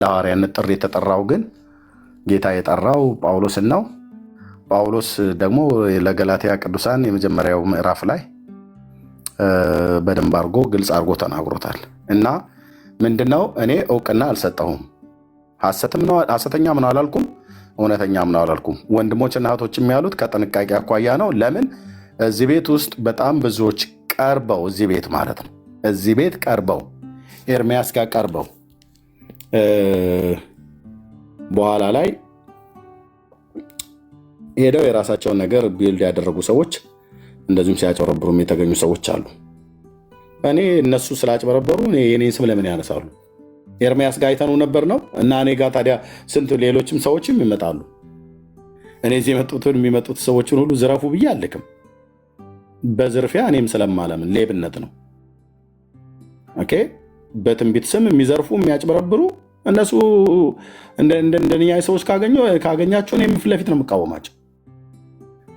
ለሐዋርያነት ጥሪ የተጠራው ግን ጌታ የጠራው ጳውሎስን ነው። ጳውሎስ ደግሞ ለገላትያ ቅዱሳን የመጀመሪያው ምዕራፍ ላይ በደንብ አድርጎ ግልጽ አድርጎ ተናግሮታል። እና ምንድነው እኔ እውቅና አልሰጠሁም። ሐሰተኛ ምን አላልኩም፣ እውነተኛ ምን አላልኩም። ወንድሞችና እህቶችም ያሉት ከጥንቃቄ አኳያ ነው። ለምን እዚህ ቤት ውስጥ በጣም ብዙዎች ቀርበው እዚህ ቤት ማለት ነው እዚህ ቤት ቀርበው ኤርሚያስ ጋር ቀርበው በኋላ ላይ ሄደው የራሳቸውን ነገር ቢልድ ያደረጉ ሰዎች እንደዚሁም ሲያጨበረብሩም የተገኙ ሰዎች አሉ። እኔ እነሱ ስላጨበረበሩ የኔን ስም ለምን ያነሳሉ? ኤርሚያስ ጋር አይተነው ነበር ነው እና እኔ ጋር ታዲያ ስንት ሌሎችም ሰዎችም ይመጣሉ። እኔ እዚህ የሚመጡት ሰዎችን ሁሉ ዝረፉ ብዬ አልክም። በዝርፊያ እኔም ስለማለምን ሌብነት ነው። ኦኬ። በትንቢት ስም የሚዘርፉ የሚያጭበረብሩ እነሱ እንደኛ ሰዎች ካገኛቸው እኔም ፊት ለፊት ነው የምቃወማቸው።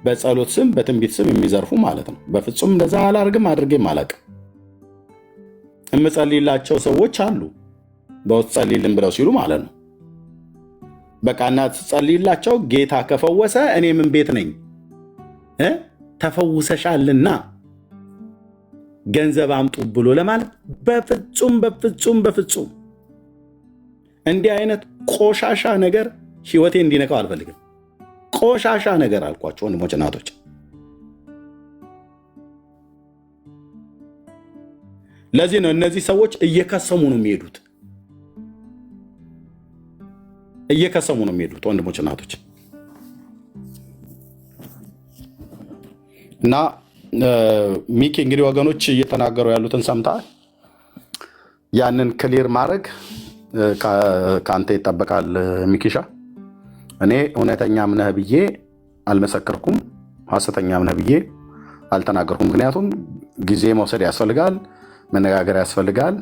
በጸሎት ስም በትንቢት ስም የሚዘርፉ ማለት ነው። በፍጹም እንደዛ አላርግም፣ አድርጌም አላቅም። የምጸልይላቸው ሰዎች አሉ፣ በውስጥ ጸልይልን ብለው ሲሉ ማለት ነው። በቃ እናት ጸልይላቸው፣ ጌታ ከፈወሰ እኔ ምን ቤት ነኝ? ተፈውሰሻልና ገንዘብ አምጡ ብሎ ለማለት በፍጹም በፍጹም በፍጹም እንዲህ አይነት ቆሻሻ ነገር ህይወቴ እንዲነካው አልፈልግም። ቆሻሻ ነገር አልኳቸው ወንድሞች እናቶች። ለዚህ ነው እነዚህ ሰዎች እየከሰሙ ነው የሚሄዱት፣ እየከሰሙ ነው የሚሄዱት ወንድሞች እናቶች። እና ሚኪ እንግዲህ ወገኖች እየተናገሩ ያሉትን ሰምተሃል። ያንን ክሊር ማድረግ ከአንተ ይጠበቃል ሚኪሻ። እኔ እውነተኛም ነህ ብዬ አልመሰከርኩም፣ ሐሰተኛም ነህ ብዬ አልተናገርኩም። ምክንያቱም ጊዜ መውሰድ ያስፈልጋል፣ መነጋገር ያስፈልጋል።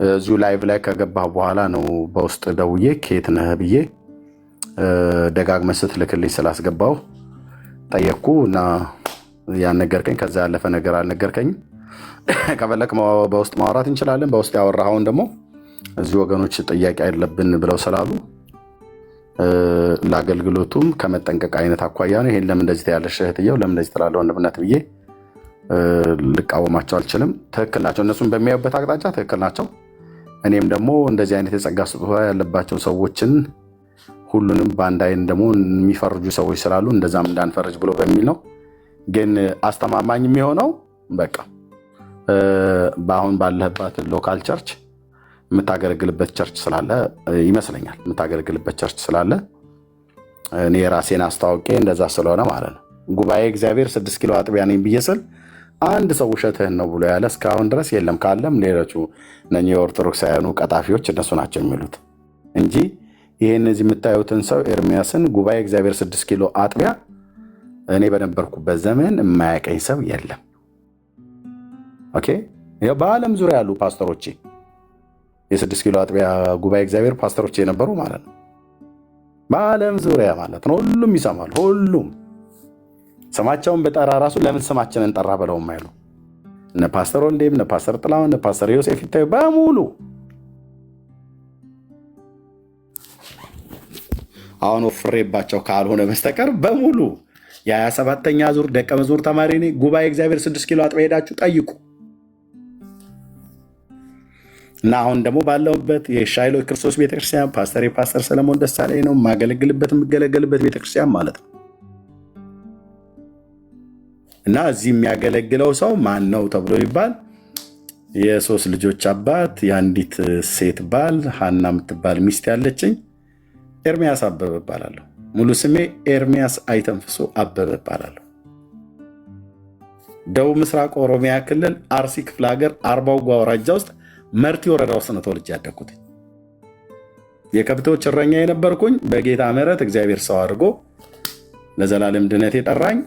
እዚሁ ላይቭ ላይ ከገባህ በኋላ ነው በውስጥ ደውዬ ከየት ነህ ብዬ ደጋግመህ ስትልክልኝ ስላስገባው ጠየቅኩ እና ያልነገርከኝ ከዛ ያለፈ ነገር አልነገርከኝም። ከፈለክ በውስጥ ማውራት እንችላለን። በውስጥ ያወራኸውን ደግሞ እዚህ ወገኖች ጥያቄ አይደለብን ብለው ስላሉ ለአገልግሎቱም ከመጠንቀቅ አይነት አኳያ ነው። ይሄን ለምን እንደዚህ ያለሽ እህትየው ለምን እንደዚህ ትላለህ ወንድምነት ብዬ ልቃወማቸው አልችልም። ትክክል ናቸው፣ እነሱም በሚያዩበት አቅጣጫ ትክክል ናቸው። እኔም ደግሞ እንደዚህ አይነት የጸጋ ስጦታ ያለባቸው ሰዎችን ሁሉንም በአንድ አይን ደግሞ የሚፈርጁ ሰዎች ስላሉ እንደዛም እንዳንፈርጅ ብሎ በሚል ነው። ግን አስተማማኝ የሚሆነው በቃ በአሁን ባለህባት ሎካል ቸርች የምታገለግልበት ቸርች ስላለ ይመስለኛል። የምታገለግልበት ቸርች ስላለ እኔ ራሴን አስታውቄ እንደዛ ስለሆነ ማለት ነው። ጉባኤ እግዚአብሔር 6 ኪሎ አጥቢያ ነኝ ብዬ ስል አንድ ሰው ውሸትህን ነው ብሎ ያለ እስካሁን ድረስ የለም። ካለም ሌሎቹ እነ የኦርቶዶክሳውያኑ ቀጣፊዎች እነሱ ናቸው የሚሉት እንጂ ይሄን እዚህ የምታዩትን ሰው ኤርሚያስን ጉባኤ እግዚአብሔር 6 ኪሎ አጥቢያ እኔ በነበርኩበት ዘመን የማያቀኝ ሰው የለም። ኦኬ። በዓለም ዙሪያ ያሉ ፓስተሮቼ የ6 ኪሎ አጥቢያ ጉባኤ እግዚአብሔር ፓስተሮቼ የነበሩ ማለት ነው። በዓለም ዙሪያ ማለት ነው። ሁሉም ይሰማሉ። ሁሉም ስማቸውን በጠራ ራሱ ለምን ስማችንን ጠራ ብለው የማይሉ እነ ፓስተር ወልዴም እነ ፓስተር ጥላሁን እነ ፓስተር ዮሴፍ ይታዩ በሙሉ አሁን ወፍሬባቸው ካልሆነ በስተቀር በሙሉ የ27ኛ ዙር ደቀ መዝሙር ተማሪ ነኝ። ጉባኤ እግዚአብሔር 6 ኪሎ አጥቢያ ሄዳችሁ ጠይቁ። እና አሁን ደግሞ ባለውበት የሻይሎ ክርስቶስ ቤተክርስቲያን ፓስተር ሰለሞን ደሳለኝ ነው የምገለገልበት ቤተክርስቲያን ማለት ነው። እና እዚህ የሚያገለግለው ሰው ማን ነው ተብሎ ይባል የ3 ልጆች አባት የአንዲት ሴት ባል ሀና የምትባል ሚስት ያለችኝ ኤርሚያስ አበበ እባላለሁ። ሙሉ ስሜ ኤርሚያስ አይተንፍሶ አበበ እባላለሁ። ደቡብ ምስራቅ ኦሮሚያ ክልል አርሲ ክፍለ ሀገር አርባው አውራጃ ውስጥ መርቲ ወረዳ ውስጥ ነው ተወልጄ ያደግኩት። የከብቶች እረኛ የነበርኩኝ በጌታ ምሕረት እግዚአብሔር ሰው አድርጎ ለዘላለም ድነት የጠራኝ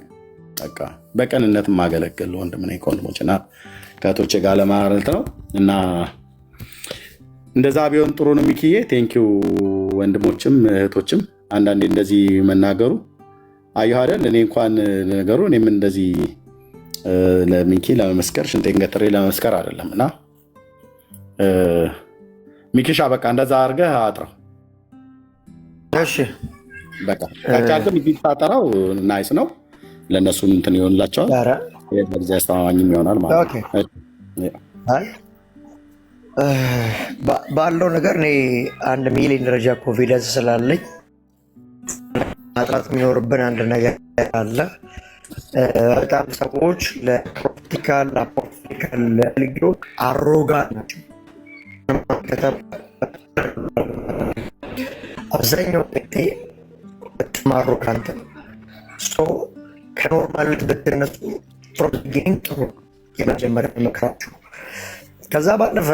በቃ በቀንነት ማገለግል ወንድም ነኝ ከወንድሞችና ከእህቶቼ ጋር ለማለት ነው። እና እንደዛ ቢሆን ጥሩ ነው ሚኪዬ። ቴንኪው ወንድሞችም እህቶችም አንዳንዴ እንደዚህ መናገሩ አየሁ አይደል። እኔ እንኳን ነገሩ እኔም እንደዚህ ለሚኪ ለመመስከር ሽንጤን ገትሬ ለመመስከር አይደለም። እና ሚኪሻ በቃ እንደዛ አድርገህ አጥራው። እሺ በቃ ከቻልክ ሚኪ ታጠራው ናይስ ነው። ለእነሱም እንትን ይሆንላቸዋል። ኧረ ጊዜ አስተማማኝም ይሆናል ማለት ኦኬ። ነው። አይ ባለው ነገር እኔ 1 ሚሊዮን ደረጃ ኮንፊደንስ ስላለኝ ማጥራት የሚኖርብን አንድ ነገር አለ። በጣም ሰዎች ለፕሮክቲካል አፖክቲካል አገልግሎት አሮጋንት ናቸው። አብዛኛው ጴንጤ በጣም አሮጋንት ነው። ከኖርማልነት ብትነሱ ቢጊኒንግ ጥሩ የመጀመሪያ መክራችሁ። ከዛ ባለፈ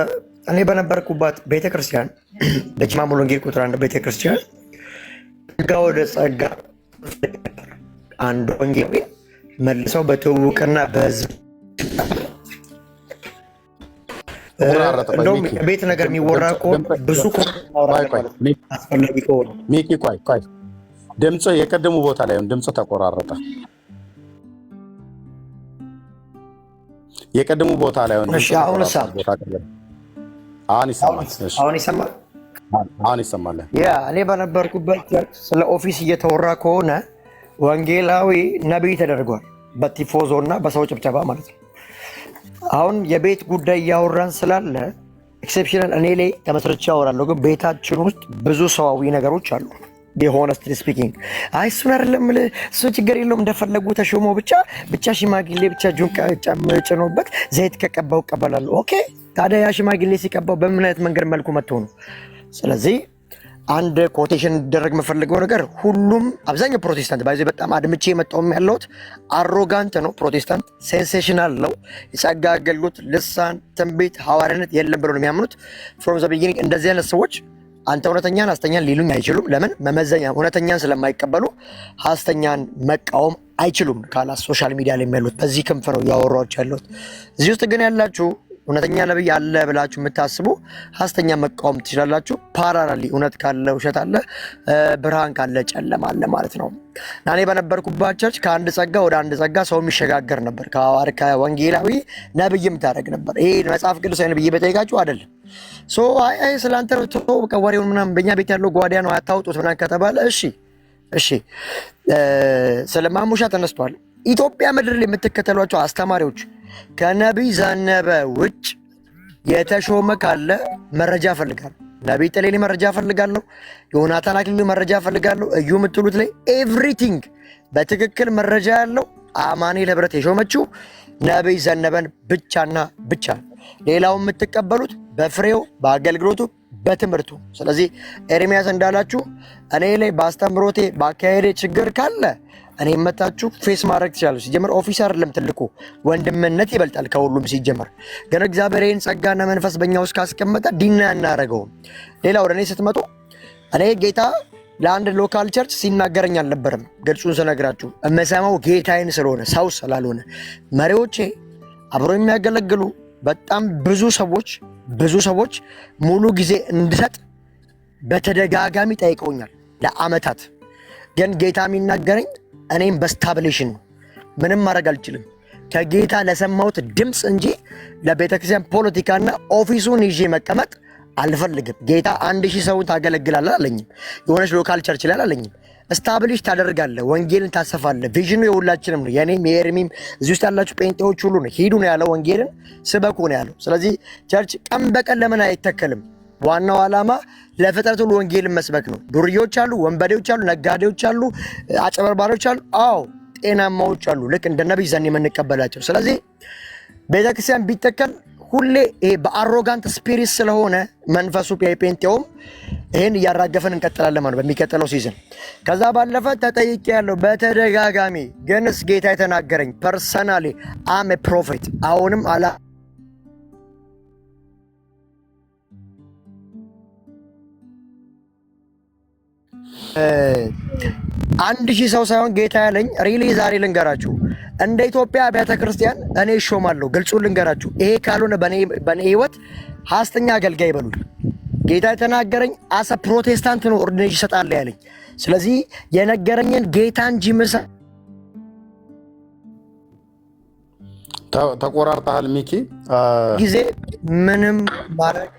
እኔ በነበርኩባት ቤተክርስቲያን በጅማ ሙሉ ወንጌል ቁጥር 1 ቤተክርስቲያን ጸጋ ወደ ጸጋ አንድ ወንጌል መልሰው በትውውቅና በህዝብ እንደውም ቤት ነገር የሚወራ ከሆነ ብዙ አስፈላጊ ከሆነ ሚኪ ቆይ ድምፅ የቀደሙ ቦታ ላይ ድምፅ ተቆራረጠ። የቀደሙ ቦታ ላይ አሁን ይሰማል። እኔ በነበርኩበት ቸርች ስለ ኦፊስ እየተወራ ከሆነ ወንጌላዊ ነቢይ ተደርጓል፣ በቲፎዞ እና በሰው ጭብጨባ ማለት ነው። አሁን የቤት ጉዳይ እያወራን ስላለ ኤክሴፕሽናል እኔ ላይ ተመስርቼ አወራለሁ፣ ግን ቤታችን ውስጥ ብዙ ሰዋዊ ነገሮች አሉ። ሆነስትሊ ስፒኪንግ እሱን አይደለም እሱ ችግር የለውም እንደፈለጉ ተሾሞ ብቻ ሽማግሌ ብቻ እጁን ጭኖበት ዘይት ከቀባው እቀበላለሁ። ኦኬ ታዲያ ያ ሽማግሌ ሲቀባው በምን አይነት መንገድ መልኩ መጥቶ ነው? ስለዚህ አንድ ኮቴሽን እንዲደረግ የምፈልገው ነገር ሁሉም አብዛኛው ፕሮቴስታንት ባይዘ በጣም አድምቼ የመጣውም ያለሁት አሮጋንት ነው። ፕሮቴስታንት ሴንሴሽናል ነው። የጸጋ አገልግሎት፣ ልሳን፣ ትንቢት፣ ሐዋርያነት የለም ብሎ ነው የሚያምኑት ፍሮም ዘ ቢጊኒንግ። እንደዚህ አይነት ሰዎች አንተ እውነተኛን ሐሰተኛን ሊሉኝ አይችሉም። ለምን? መመዘኛ እውነተኛን ስለማይቀበሉ ሐሰተኛን መቃወም አይችሉም። ካላ ሶሻል ሚዲያ ላይ የሚያሉት በዚህ ክንፍ ነው እያወራኋቸው ያለሁት። እዚህ ውስጥ ግን ያላችሁ እውነተኛ ነብይ አለ ብላችሁ የምታስቡ ሐሰተኛ መቃወም ትችላላችሁ። ፓራራሊ እውነት ካለ ውሸት አለ፣ ብርሃን ካለ ጨለማ አለ ማለት ነው። እና እኔ በነበርኩባት ቸርች ከአንድ ጸጋ ወደ አንድ ጸጋ ሰው የሚሸጋገር ነበር። ከወንጌላዊ ነብይም ታደርግ ነበር። ይሄ መጽሐፍ ቅዱሳዊ ነብይ በጠይቃችሁ አይደለም። አይ ስላንተ ነው ወሬውን ምናምን በእኛ ቤት ያለው ጓዳ ነው አታውጡት ምናምን ከተባለ እሺ ስለ ማሙሻ ተነስቷል። ኢትዮጵያ ምድር ላይ የምትከተሏቸው አስተማሪዎች ከነቢይ ዘነበ ውጭ የተሾመ ካለ መረጃ እፈልጋለሁ። ነቢይ ጥሌ መረጃ እፈልጋለሁ። ዮናታን አክሊሉ መረጃ እፈልጋለሁ። እዩ የምትሉት ላይ ኤቭሪቲንግ በትክክል መረጃ ያለው አማኑኤል ህብረት የሾመችው ነቢይ ዘነበን ብቻና ብቻ። ሌላው የምትቀበሉት በፍሬው በአገልግሎቱ በትምህርቱ። ስለዚህ ኤርሚያስ እንዳላችሁ እኔ ላይ በአስተምሮቴ በአካሄዴ ችግር ካለ እኔ መጣችሁ ፌስ ማድረግ ትችላለች። ሲጀመር ኦፊሰር አይደለም ትልቁ ወንድምነት ይበልጣል ከሁሉም ሲጀመር። ግን እግዚአብሔር ይህን ጸጋና መንፈስ በእኛ ውስጥ ካስቀመጠ ዲና እናደርገውም። ሌላ ወደ እኔ ስትመጡ እኔ ጌታ ለአንድ ሎካል ቸርች ሲናገረኝ አልነበረም። ግልጹን ስነግራችሁ እመሰማው ጌታዬን ስለሆነ ሰው ስላልሆነ። መሪዎቼ አብሮ የሚያገለግሉ በጣም ብዙ ሰዎች ሙሉ ጊዜ እንድሰጥ በተደጋጋሚ ጠይቀውኛል ለአመታት። ግን ጌታ የሚናገረኝ እኔም በስታብሌሽን ነው። ምንም ማድረግ አልችልም። ከጌታ ለሰማሁት ድምፅ እንጂ ለቤተክርስቲያን ፖለቲካና ኦፊሱን ይዤ መቀመጥ አልፈልግም። ጌታ 1000 ሰውን ታገለግላለህ አለኝም። የሆነች ሎካል ቸርች ላይ አለኝም። ስታብሊሽ ታደርጋለህ፣ ወንጌልን ታሰፋለህ። ቪዥኑ የሁላችንም ነው፣ የኔም የኤርሚም እዚህ ውስጥ ያላችሁ ጴንጤዎች ሁሉ ነው። ሂዱ ነው ያለው፣ ወንጌልን ስበኩ ነው ያለው። ስለዚህ ቸርች ቀን በቀን ለምን አይተከልም? ዋናው ዓላማ ለፍጥረት ሁሉ ወንጌልን መስበክ ነው። ዱርዮች አሉ፣ ወንበዴዎች አሉ፣ ነጋዴዎች አሉ፣ አጨበርባሪዎች አሉ። አዎ ጤናማዎች አሉ፣ ልክ እንደ ነቢይ ዘን የምንቀበላቸው። ስለዚህ ቤተክርስቲያን ቢተከል ሁሌ ይሄ በአሮጋንት ስፒሪት ስለሆነ መንፈሱ ጴንጤውም ይሄን እያራገፈን እንቀጥላለን ማለት በሚቀጥለው ሲዝን። ከዛ ባለፈ ተጠይቄ ያለው በተደጋጋሚ ግንስ ጌታ የተናገረኝ ፐርሰናሊ አም ፕሮፌት አሁንም አላ አንድ ሺህ ሰው ሳይሆን ጌታ ያለኝ ሪሊ ዛሬ ልንገራችሁ፣ እንደ ኢትዮጵያ አብያተ ክርስቲያን እኔ እሾማለሁ። ግልጹን ልንገራችሁ፣ ይሄ ካልሆነ በእኔ ህይወት ሐሰተኛ አገልጋይ ይበሉኝ። ጌታ የተናገረኝ አሰ ፕሮቴስታንት ነው ኦርዲኔሽን ይሰጣል ያለኝ። ስለዚህ የነገረኝን ጌታ እንጂ ምሳ ተቆራርጠሃል ሚኪ። ጊዜ ምንም ማድረግ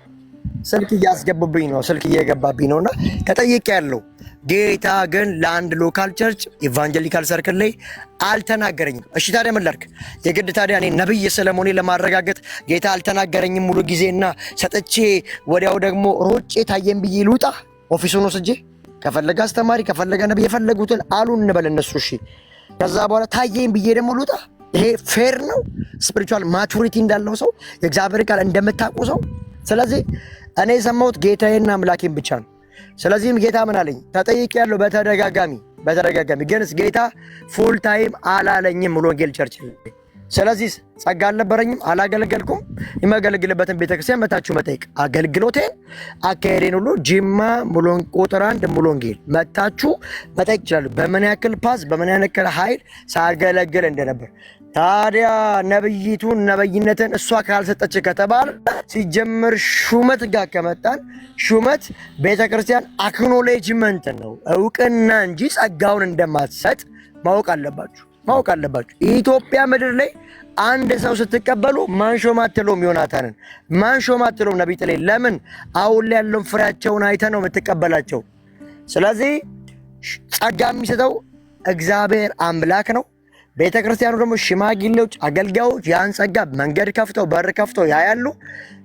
ስልክ እያስገቡብኝ ነው፣ ስልክ እየገባብኝ ነውና ተጠይቄያለሁ። ጌታ ግን ለአንድ ሎካል ቸርች ኢቫንጀሊካል ሰርክል ላይ አልተናገረኝም። እሺ ታዲያ ምን ላድርግ? የግድ ታዲያ እኔ ነብይ ስለመሆኔ ለማረጋገጥ ጌታ አልተናገረኝም ሙሉ ጊዜና ሰጥቼ ወዲያው ደግሞ ሮጬ ታየን ብዬ ልውጣ? ኦፊሱን ወስጄ ከፈለገ አስተማሪ ከፈለገ ነብይ የፈለጉትን አሉ እንበል እነሱ። እሺ ከዛ በኋላ ታየን ብዬ ደግሞ ልውጣ? ይሄ ፌር ነው? ስፒሪቹዋል ማቹሪቲ እንዳለው ሰው የእግዚአብሔር ቃል እንደምታውቁ ሰው። ስለዚህ እኔ የሰማሁት ጌታዬና አምላኬን ብቻ ነው። ስለዚህም ጌታ ምን አለኝ? ተጠይቄያለሁ በተደጋጋሚ ግን ጌታ ፉል ታይም አላለኝም ሙሉ ወንጌል ቸርች። ስለዚህ ጸጋ አልነበረኝም፣ አላገለገልኩም። የማገለግልበትን ቤተክርስቲያን መታችሁ መጠየቅ፣ አገልግሎቴን አካሄዴን ሁሉ ጅማ ሙሉ ቁጥር 1 ሙሉ ወንጌል መታችሁ መጠየቅ ይችላሉ። በምን ያክል ፓስ በምን ያክል ኃይል ሳገለግል እንደነበር። ታዲያ ነብይቱን ነብይነትን እሷ ካልሰጠች ከተባለ ሲጀምር ሹመት ጋር ከመጣን ሹመት ቤተክርስቲያን አክኖሌጅመንት ነው፣ እውቅና እንጂ ጸጋውን እንደማትሰጥ ማወቅ አለባችሁ። ኢትዮጵያ ምድር ላይ አንድ ሰው ስትቀበሉ ማንሾም አትለውም። ዮናታንን ማንሾም አትለውም። ነቢይ ጥሌ ለምን? አሁን ላይ ያለውን ፍሬያቸውን አይተ ነው የምትቀበላቸው። ስለዚህ ጸጋ የሚሰጠው እግዚአብሔር አምላክ ነው። ቤተ ክርስቲያኑ ደግሞ ሽማግሌዎች፣ አገልጋዮች ያን ጸጋ መንገድ ከፍተው በር ከፍተው ያያሉ።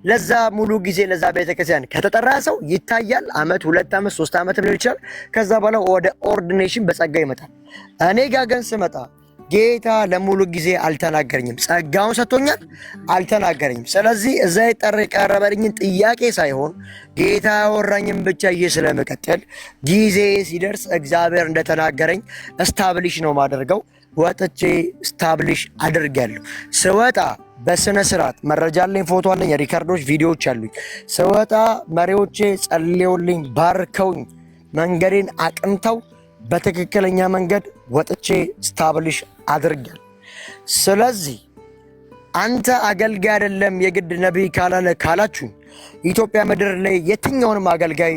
ለዛ ሙሉ ጊዜ ለዛ ቤተ ክርስቲያን ከተጠራ ሰው ይታያል። አመት 2 አመት 3 አመት ሊሆን ይችላል። ከዛ በኋላ ወደ ኦርዲኔሽን በጸጋ ይመጣል። እኔ ጋር ግን ስመጣ ጌታ ለሙሉ ጊዜ አልተናገረኝም። ጸጋውን ሰጥቶኛል፣ አልተናገረኝም። ስለዚህ እዛ የቀረበልኝን ጥያቄ ሳይሆን ጌታ ያወራኝን ብቻ ስለመቀጠል ጊዜ ሲደርስ እግዚአብሔር እንደተናገረኝ እስታብሊሽ ነው ማደርገው። ወጥቼ ስታብሊሽ አድርጋለሁ። ስወጣ በስነ ስርዓት መረጃ አለኝ፣ ፎቶ አለኝ፣ ሪካርዶች፣ ቪዲዮዎች አሉኝ። ስወጣ መሪዎቼ ጸልየውልኝ ባርከውኝ መንገዴን አቅንተው በትክክለኛ መንገድ ወጥቼ ስታብሊሽ አድርጋለሁ። ስለዚህ አንተ አገልጋይ አይደለም የግድ ነቢይ ካላችሁ ኢትዮጵያ ምድር ላይ የትኛውንም አገልጋይ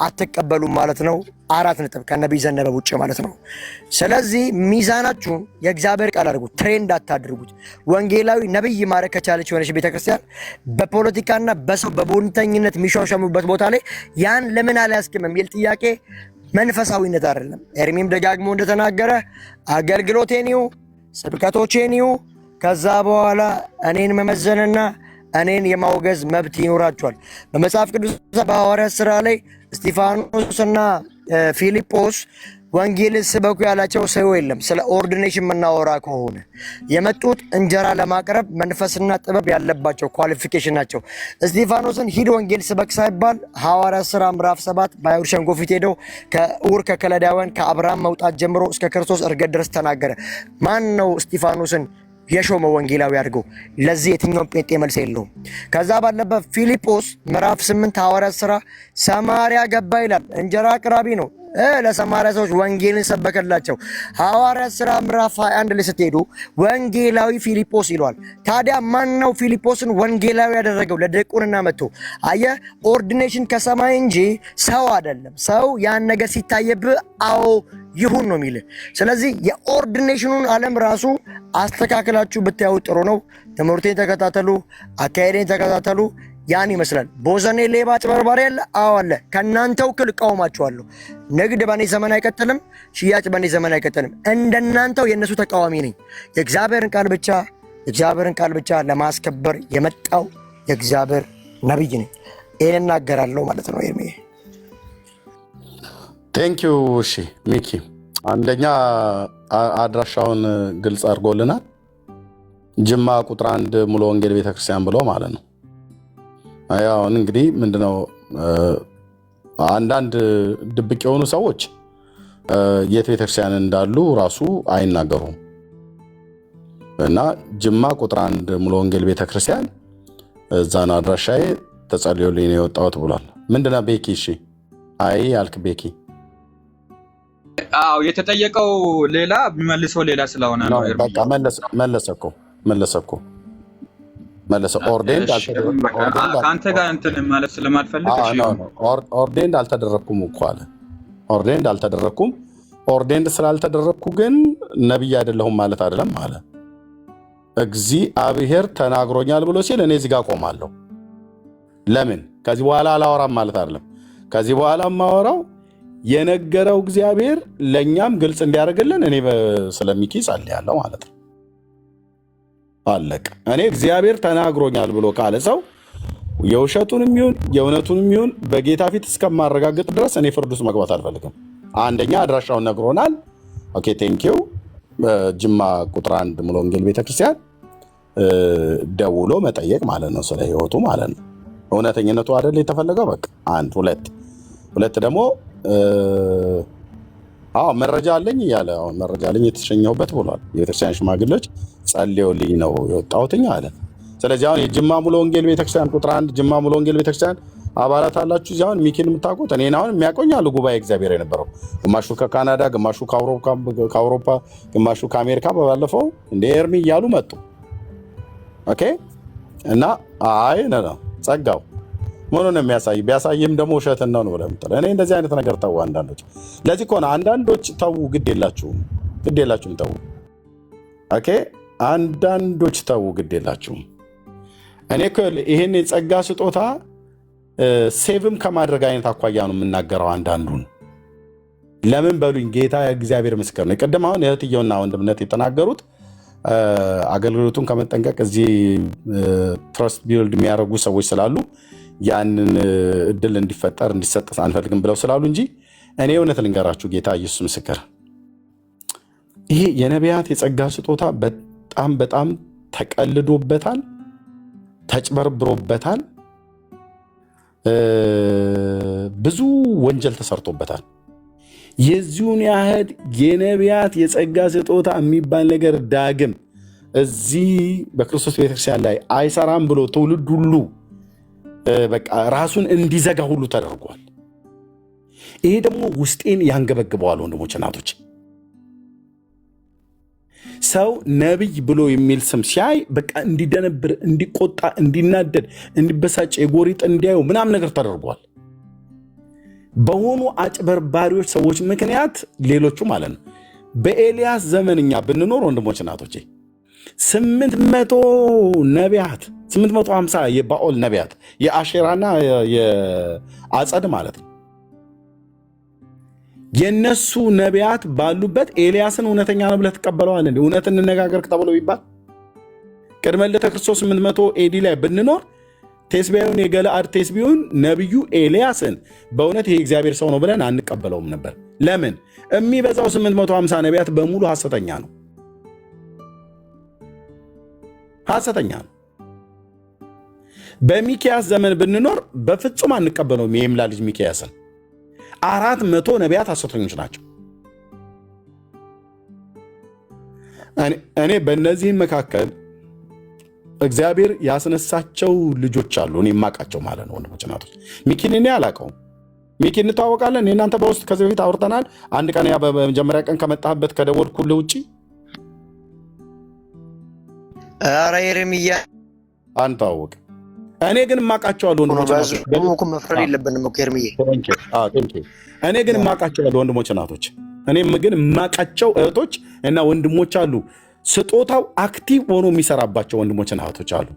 አትቀበሉም ማለት ነው። 4 ነጥብ ከነቢይ ዘነበ ውጭ ማለት ነው። ስለዚህ ሚዛናችሁን የእግዚአብሔር ቃል አድርጉት፣ ትሬንድ አታድርጉት። ወንጌላዊ ነቢይ ማድረግ ከቻለች የሆነች ቤተክርስቲያን በፖለቲካና በሰው በቡድንተኝነት የሚሿሸሙበት ቦታ ላይ ያን ለምን አልያዝክም የሚል ጥያቄ መንፈሳዊነት አይደለም። ኤርሚም ደጋግሞ እንደተናገረ አገልግሎቴን ይሁ ስብከቶቼን ይሁ ከዛ በኋላ እኔን መመዘንና እኔን የማውገዝ መብት ይኖራቸዋል። በመጽሐፍ ቅዱስ በሐዋርያት ሥራ ላይ እስጢፋኖስና ፊልጶስ ወንጌልን ስበኩ ያላቸው ሰው የለም። ስለ ኦርዲኔሽን የምናወራ ከሆነ የመጡት እንጀራ ለማቅረብ መንፈስና ጥበብ ያለባቸው ኳሊፊኬሽን ናቸው። እስጢፋኖስን ሂድ ወንጌል ስበክ ሳይባል ሐዋርያት ሥራ ምዕራፍ 7 በአይሁድ ሸንጎ ፊት ሄደው ከኡር ከከለዳውያን ከአብርሃም መውጣት ጀምሮ እስከ ክርስቶስ እርገት ድረስ ተናገረ። ማን ነው እስጢፋኖስን የሾመ ወንጌላዊ አድርገው? ለዚህ የትኛውም ጴንጤ መልስ የለውም። ከዛ ባለበት ፊልጶስ ምዕራፍ 8 ሐዋርያት ሥራ ሰማርያ ገባ ይላል። እንጀራ አቅራቢ ነው። ለሰማርያ ሰዎች ወንጌልን ሰበከላቸው። ሐዋርያት ሥራ ምዕራፍ 21 ላይ ስትሄዱ ወንጌላዊ ፊልጶስ ይሏል። ታዲያ ማን ነው ፊልጶስን ወንጌላዊ ያደረገው? ለዲቁንና መጥቶ አየ ኦርዲኔሽን ከሰማይ እንጂ ሰው አይደለም። ሰው ያን ነገር ሲታየብህ አዎ ይሁን ነው የሚል። ስለዚህ የኦርዲኔሽኑን ዓለም ራሱ አስተካክላችሁ ብታዩ ጥሩ ነው። ትምህርቴን ተከታተሉ፣ አካሄዴን ተከታተሉ። ያን ይመስላል። ቦዘኔ ሌባ አጭበርባሪ አለ? አዎ አለ። ከእናንተው ክል እቃወማችኋለሁ። ንግድ በእኔ ዘመን አይቀጥልም፣ ሽያጭ በእኔ ዘመን አይቀጥልም። እንደናንተው የእነሱ ተቃዋሚ ነኝ። የእግዚአብሔርን ቃል ብቻ ለማስከበር የመጣው የእግዚአብሔር ነቢይ ነኝ። ይህን እናገራለሁ ማለት ነው። ኤርሚ ቴንኪዩ። እሺ ሚኪ፣ አንደኛ አድራሻውን ግልጽ አድርጎልናል። ጅማ ቁጥር 1 ሙሉ ወንጌል ቤተክርስቲያን ብሎ ማለት ነው። አሁን እንግዲህ ምንድነው አንዳንድ ድብቅ የሆኑ ሰዎች የት ቤተክርስቲያን እንዳሉ ራሱ አይናገሩም እና ጅማ ቁጥር 1 ሙሉ ወንጌል ቤተክርስቲያን እዛን አድራሻዬ ተጸልዮልኝ ነው የወጣሁት ብሏል። ምንድነው ቤኪ? እሺ አይ አልክ ቤኪ። አዎ የተጠየቀው ሌላ ቢመልሰው ሌላ ስለሆነ ነው። በቃ መለሰ። ኦርዴንድ ከአንተ ጋር እንትን ማለት ስለማልፈልግ ኦርዴንድ አልተደረኩም እኮ አለ። ኦርዴንድ አልተደረኩም። ኦርዴንድ ስላልተደረኩ ግን ነቢይ አይደለሁም ማለት አይደለም አለ። እግዚአብሔር ተናግሮኛል ብሎ ሲል እኔ እዚህ ጋር ቆማለሁ። ለምን ከዚህ በኋላ አላወራም ማለት አይደለም። ከዚህ በኋላ ማወራው የነገረው እግዚአብሔር ለኛም ግልጽ እንዲያደርግልን እኔ ስለሚኪ ጸልያለሁ ማለት ነው። አለቀ። እኔ እግዚአብሔር ተናግሮኛል ብሎ ካለ ሰው የውሸቱንም ይሁን የእውነቱንም ይሁን በጌታ ፊት እስከማረጋግጥ ድረስ እኔ ፍርድ ውስጥ መግባት አልፈልግም። አንደኛ አድራሻውን ነግሮናል። ኦኬ ቴንኪው። ጅማ ቁጥር 1 ሙሉ ወንጌል ቤተክርስቲያን ደውሎ መጠየቅ ማለት ነው፣ ስለ ህይወቱ ማለት ነው። እውነተኝነቱ አይደል የተፈለገው። በቃ አንድ ሁለት ደግሞ መረጃ አለኝ እያለ መረጃ አለኝ የተሸኘሁበት ብሏል። የቤተክርስቲያን ሽማግሌዎች ጸልየውልኝ ነው የወጣሁትኝ አለ። ስለዚህ አሁን የጅማ ሙሉ ወንጌል ቤተክርስቲያን ቁጥር 1 ጅማ ሙሉ ወንጌል ቤተክርስቲያን አባላት አላችሁ። እዚህ አሁን ሚኪን የምታውቁት እኔን አሁን የሚያቆኝ አሉ። ጉባኤ እግዚአብሔር የነበረው ግማሹ ከካናዳ ግማሹ ከአውሮፓ ግማሹ ከአሜሪካ በባለፈው እንደ ኤርሚ እያሉ መጡ። ኦኬ እና አይ ነው ጸጋው ምኑን የሚያሳይ ቢያሳይም ደግሞ ውሸትን ነው ብለህ የምትለው እኔ እንደዚህ አይነት ነገር ተው። አንዳንዶች ለዚህ ከሆነ አንዳንዶች ተው፣ ግድ የላችሁም ተው። ኦኬ አንዳንዶች ተው፣ ግድ የላችሁም። እኔ ይሄን የጸጋ ስጦታ ሴቭም ከማድረግ አይነት አኳያ ነው የምናገረው። አንዳንዱን ለምን በሉኝ፣ ጌታ እግዚአብሔር ምስክር ነው። ቅድም አሁን እህትየውና ወንድምነት የተናገሩት አገልግሎቱን ከመጠንቀቅ እዚህ ትረስት ቢልድ የሚያደርጉ ሰዎች ስላሉ ያንን እድል እንዲፈጠር እንዲሰጥ አንፈልግም ብለው ስላሉ እንጂ እኔ እውነት ልንገራችሁ፣ ጌታ ኢየሱስ ምስክር፣ ይሄ የነቢያት የጸጋ ስጦታ በጣም ተቀልዶበታል፣ ተጭበርብሮበታል፣ ብዙ ወንጀል ተሰርቶበታል። የዚሁን ያህል የነቢያት የጸጋ ስጦታ የሚባል ነገር ዳግም እዚህ በክርስቶስ ቤተክርስቲያን ላይ አይሰራም ብሎ ትውልድ ሁሉ በቃ ራሱን እንዲዘጋ ሁሉ ተደርጓል። ይሄ ደግሞ ውስጤን ያንገበግበዋል። ወንድሞች እናቶች፣ ሰው ነቢይ ብሎ የሚል ስም ሲያይ በቃ እንዲደነብር፣ እንዲቆጣ፣ እንዲናደድ፣ እንዲበሳጭ፣ የጎሪጥ እንዲያዩ ምናምን ነገር ተደርጓል በሆኑ አጭበርባሪዎች ሰዎች ምክንያት። ሌሎቹ ማለት ነው በኤልያስ ዘመን እኛ ብንኖር ወንድሞች እናቶቼ 800 ነቢያት 850 የባኦል ነቢያት የአሼራና የአጸድ ማለት ነው የነሱ ነቢያት ባሉበት ኤልያስን እውነተኛ ነው ብለህ ትቀበለዋል እንዴ? እውነት እንነጋገር ተብሎ ቢባል ቅድመ ልደተ ክርስቶስ 800 ኤዲ ላይ ብንኖር ቴስቢያውን የገለአድ ቴስቢውን ነቢዩ ኤልያስን በእውነት ይሄ እግዚአብሔር ሰው ነው ብለን አንቀበለውም ነበር። ለምን? የሚበዛው 850 ነቢያት በሙሉ ሐሰተኛ ነው፣ ሐሰተኛ ነው። በሚኪያስ ዘመን ብንኖር በፍጹም አንቀበለውም የይምላ ልጅ ሚኪያስን። 400 ነቢያት ሐሰተኞች ናቸው። እኔ በእነዚህም መካከል እግዚአብሔር ያስነሳቸው ልጆች አሉ፣ እኔ የማውቃቸው ማለት ነው። ወንድሞች እናቶች፣ ሚኪን እኔ አላውቀውም። ሚኪን እንተዋወቃለን። እናንተ በውስጥ ከዚህ በፊት አውርተናል። አንድ ቀን ያ በመጀመሪያ ቀን ከመጣህበት ከደወልኩልህ ውጭ ኧረ ኤርሚያ አንተዋወቅ። እኔ ግን የማውቃቸዋለሁ ወንድሞች እናቶች። መፍረድ የለብንም እኮ ኤርሚዬ። እኔ ግን የማውቃቸዋለሁ ወንድሞች እናቶች። እኔም ግን የማውቃቸው እህቶች እና ወንድሞች አሉ ስጦታው አክቲቭ ሆኖ የሚሰራባቸው ወንድሞችና እህቶች አሉ።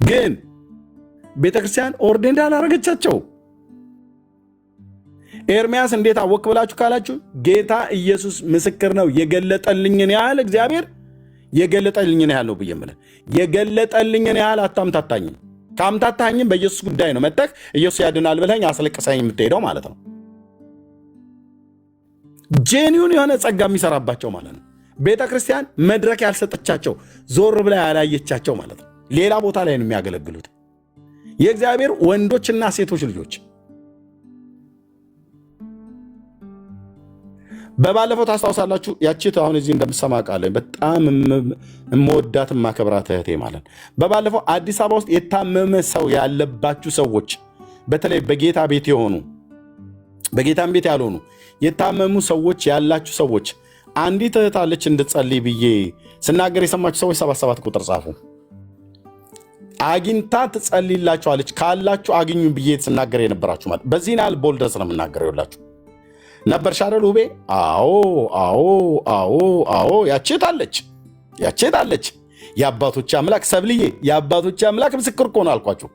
ግን ቤተክርስቲያን ኦርዴንድ አላረገቻቸው። ኤርሚያስ እንዴት አወቅ ብላችሁ ካላችሁ ጌታ ኢየሱስ ምስክር ነው። የገለጠልኝን ያህል እግዚአብሔር የገለጠልኝን ያህል ነው ብዬ የምልህ። የገለጠልኝን ያህል አታምታታኝም። ካምታታኝም በኢየሱስ ጉዳይ ነው መጥተህ ኢየሱስ ያድናል ብለኝ አስለቅሰኝ የምትሄደው ማለት ነው። ጄኒውን የሆነ ጸጋ የሚሰራባቸው ማለት ነው። ቤተ ክርስቲያን መድረክ ያልሰጠቻቸው ዞር ብላ ያላየቻቸው ማለት ነው። ሌላ ቦታ ላይ ነው የሚያገለግሉት የእግዚአብሔር ወንዶችና ሴቶች ልጆች። በባለፈው ታስታውሳላችሁ፣ ያቺት አሁን እዚህ እንደምሰማ ቃል በጣም የምወዳት የማከብራት እህቴ ማለት በባለፈው አዲስ አበባ ውስጥ የታመመ ሰው ያለባችሁ ሰዎች፣ በተለይ በጌታ ቤት የሆኑ በጌታም ቤት ያልሆኑ የታመሙ ሰዎች ያላችሁ ሰዎች አንዲት እህት አለች እንድትጸልይ ብዬ ስናገር የሰማችሁ ሰዎች 77 ቁጥር ጻፉ። አግኝታ ትጸልይላችኋለች። ካላችሁ አግኙ ብዬ ስናገር የነበራችሁ ማለት በዚህ ናል ቦልደስ ነው የምናገረው። ይላችሁ ነበር ሻረል ውቤ። አዎ ያቼት አለች የአባቶች አምላክ ሰብልዬ፣ የአባቶች አምላክ ምስክር እኮ ነው አልኳችሁ።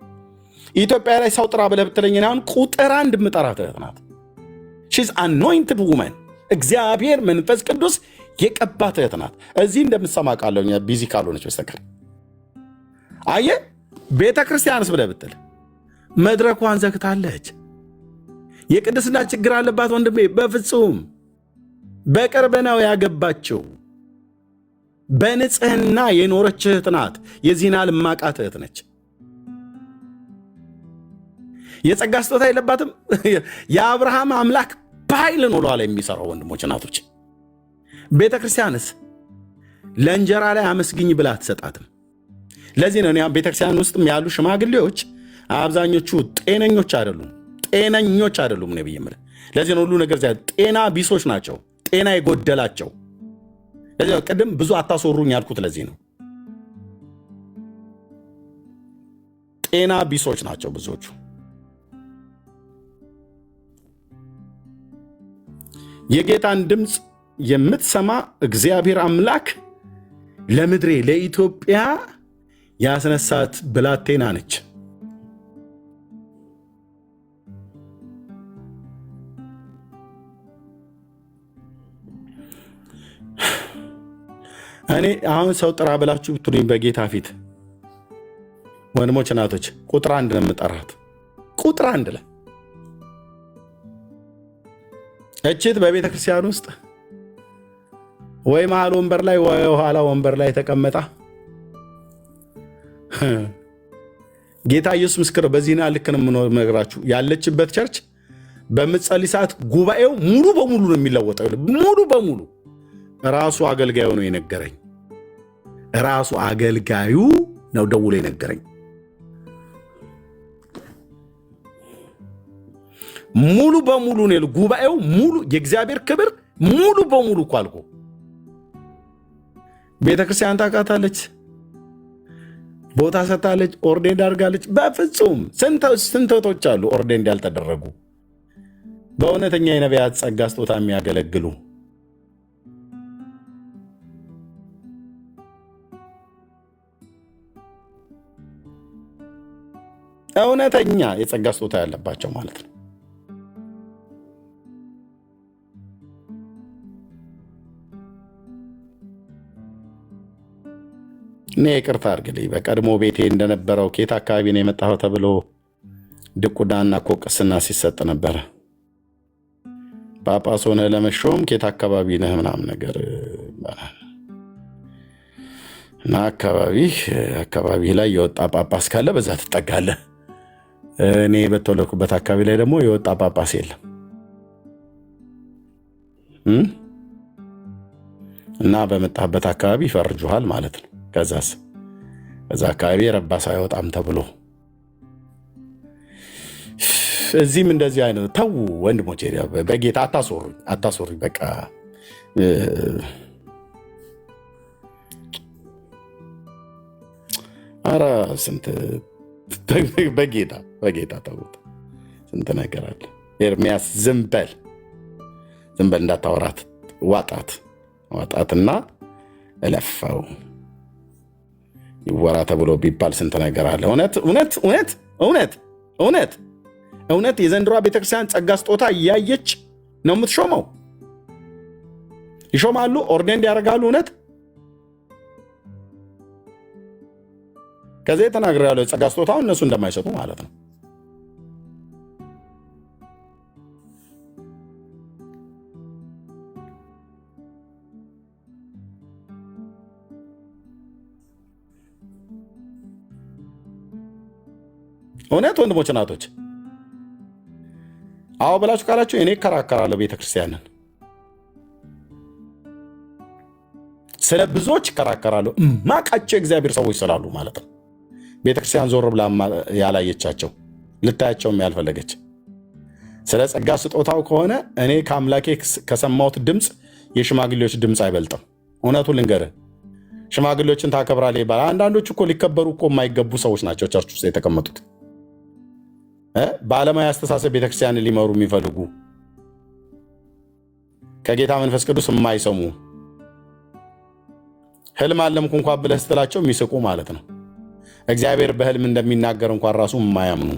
ኢትዮጵያ ላይ ሰው ጥራ ብለህ ብትለኝ አሁን ቁጥር አንድ የምጠራት እህት ናት። ሺዝ አኖይንትድ ውመን፣ እግዚአብሔር መንፈስ ቅዱስ የቀባት እህት ናት። እዚህ እንደምትሰማ ቃለሁ ቢዚ ካልሆነች በስተቀር አየህ። ቤተ ክርስቲያንስ ብለህ ብትል መድረኳን ዘግታለች። የቅድስና ችግር አለባት ወንድሜ? በፍጹም። በቅርብ ነው ያገባችው። በንጽህና የኖረች እህት ናት። የዚህን ዓለም ማቃት እህት ነች። የጸጋ ስጦታ የለባትም። የአብርሃም አምላክ በኃይል ነው ሏላ የሚሰራው ወንድሞች እናቶች። ቤተ ክርስቲያንስ ለእንጀራ ላይ አመስግኝ ብላ አትሰጣትም። ለዚህ ነው ቤተ ክርስቲያን ውስጥም ያሉ ሽማግሌዎች አብዛኞቹ ጤነኞች አይደሉም። ጤነኞች አይደሉም ነው ብዬ የምልህ። ለዚህ ነው ሁሉ ነገር ጤና ቢሶች ናቸው፣ ጤና የጎደላቸው። ለዚህ ነው ቅድም ብዙ አታስወሩኝ ያልኩት። ለዚህ ነው ጤና ቢሶች ናቸው ብዙዎቹ። የጌታን ድምፅ የምትሰማ እግዚአብሔር አምላክ ለምድሬ ለኢትዮጵያ ያስነሳት ብላቴና ነች። እኔ አሁን ሰው ጥራ ብላችሁ ብትሉኝ በጌታ ፊት ወንድሞች እናቶች ቁጥር አንድ ነው የምጠራት። ቁጥር አንድ ላይ እችት በቤተ ክርስቲያን ውስጥ ወይ መሃል ወንበር ላይ ወይ ኋላ ወንበር ላይ ተቀመጣ ጌታ ኢየሱስ ምስክር በዚህና ልክ ነው የምነግራችሁ። ያለችበት ቸርች በምትጸልይ ሰዓት ጉባኤው ሙሉ በሙሉ ነው የሚለወጠው። ሙሉ በሙሉ ራሱ አገልጋዩ ነው የነገረኝ። ራሱ አገልጋዩ ነው ደውሎ የነገረኝ። ሙሉ በሙሉ ነው ጉባኤው ሙሉ የእግዚአብሔር ክብር ሙሉ በሙሉ እኮ አልኩ። ቤተክርስቲያን ታውቃታለች፣ ቦታ ሰጥታለች፣ ኦርዴንድ አድርጋለች። በፍጹም ስንቶች አሉ ኦርዴንድ ያልተደረጉ በእውነተኛ የነቢያት ጸጋ ስጦታ የሚያገለግሉ። እውነተኛ የጸጋ ስጦታ ያለባቸው ማለት ነው። እኔ ይቅርታ አድርግልኝ። በቀድሞ ቤቴ እንደነበረው ኬት አካባቢ ነው የመጣኸው ተብሎ ድቁናና ቆቅስና ሲሰጥ ነበረ። ጳጳስ ሆነ ለመሾም ኬት አካባቢ ነህ ምናምን ነገር ይባላል እና አካባቢ ላይ የወጣ ጳጳስ ካለ በዛ ትጠጋለህ። እኔ በተወለድኩበት አካባቢ ላይ ደግሞ የወጣ ጳጳስ የለም እና በመጣህበት አካባቢ ይፈርጁሃል ማለት ነው። ከዛ አካባቢ ረባስ አይወጣም ተብሎ እዚህም እንደዚህ አይነት ተው ወንድሞቼ፣ በጌታ አታስወሩኝ። በቃ ኧረ ስንት በጌታ ተውት። ስንት ነገር አለ። ኤርሚያስ ዝም በል እንዳታወራት፣ ዋጣትና እለፈው ይወራ ተብሎ ቢባል ስንት ነገር አለ። እውነት የዘንድሯ ቤተክርስቲያን ጸጋ ስጦታ እያየች ነው የምትሾመው። ይሾማሉ፣ ኦርዴንድ ያደርጋሉ። እውነት ከዚህ ተናግረ ያለው የጸጋ ስጦታውን እነሱ እንደማይሰጡ ማለት ነው። እውነት ወንድሞች እናቶች፣ አዎ ብላችሁ ካላችሁ እኔ እከራከራለሁ። ቤተክርስቲያንን ስለ ብዙዎች እከራከራለሁ፣ ማቃቸው እግዚአብሔር ሰዎች ስላሉ ማለት ነው። ቤተክርስቲያን ዞር ብላ ያላየቻቸው ልታያቸውም ያልፈለገች። ስለ ጸጋ ስጦታው ከሆነ እኔ ከአምላኬ ከሰማሁት ድምፅ የሽማግሌዎች ድምፅ አይበልጥም። እውነቱን ልንገርህ፣ ሽማግሌዎችን ታከብራለህ ይባላል። አንዳንዶች እኮ ሊከበሩ እኮ የማይገቡ ሰዎች ናቸው ቸርች ውስጥ የተቀመጡት። በዓለማዊ አስተሳሰብ ቤተክርስቲያንን ሊመሩ የሚፈልጉ ከጌታ መንፈስ ቅዱስ የማይሰሙ ህልም አለምኩ እንኳን ብለህ ስትላቸው የሚስቁ ማለት ነው። እግዚአብሔር በህልም እንደሚናገር እንኳን ራሱ የማያምኑ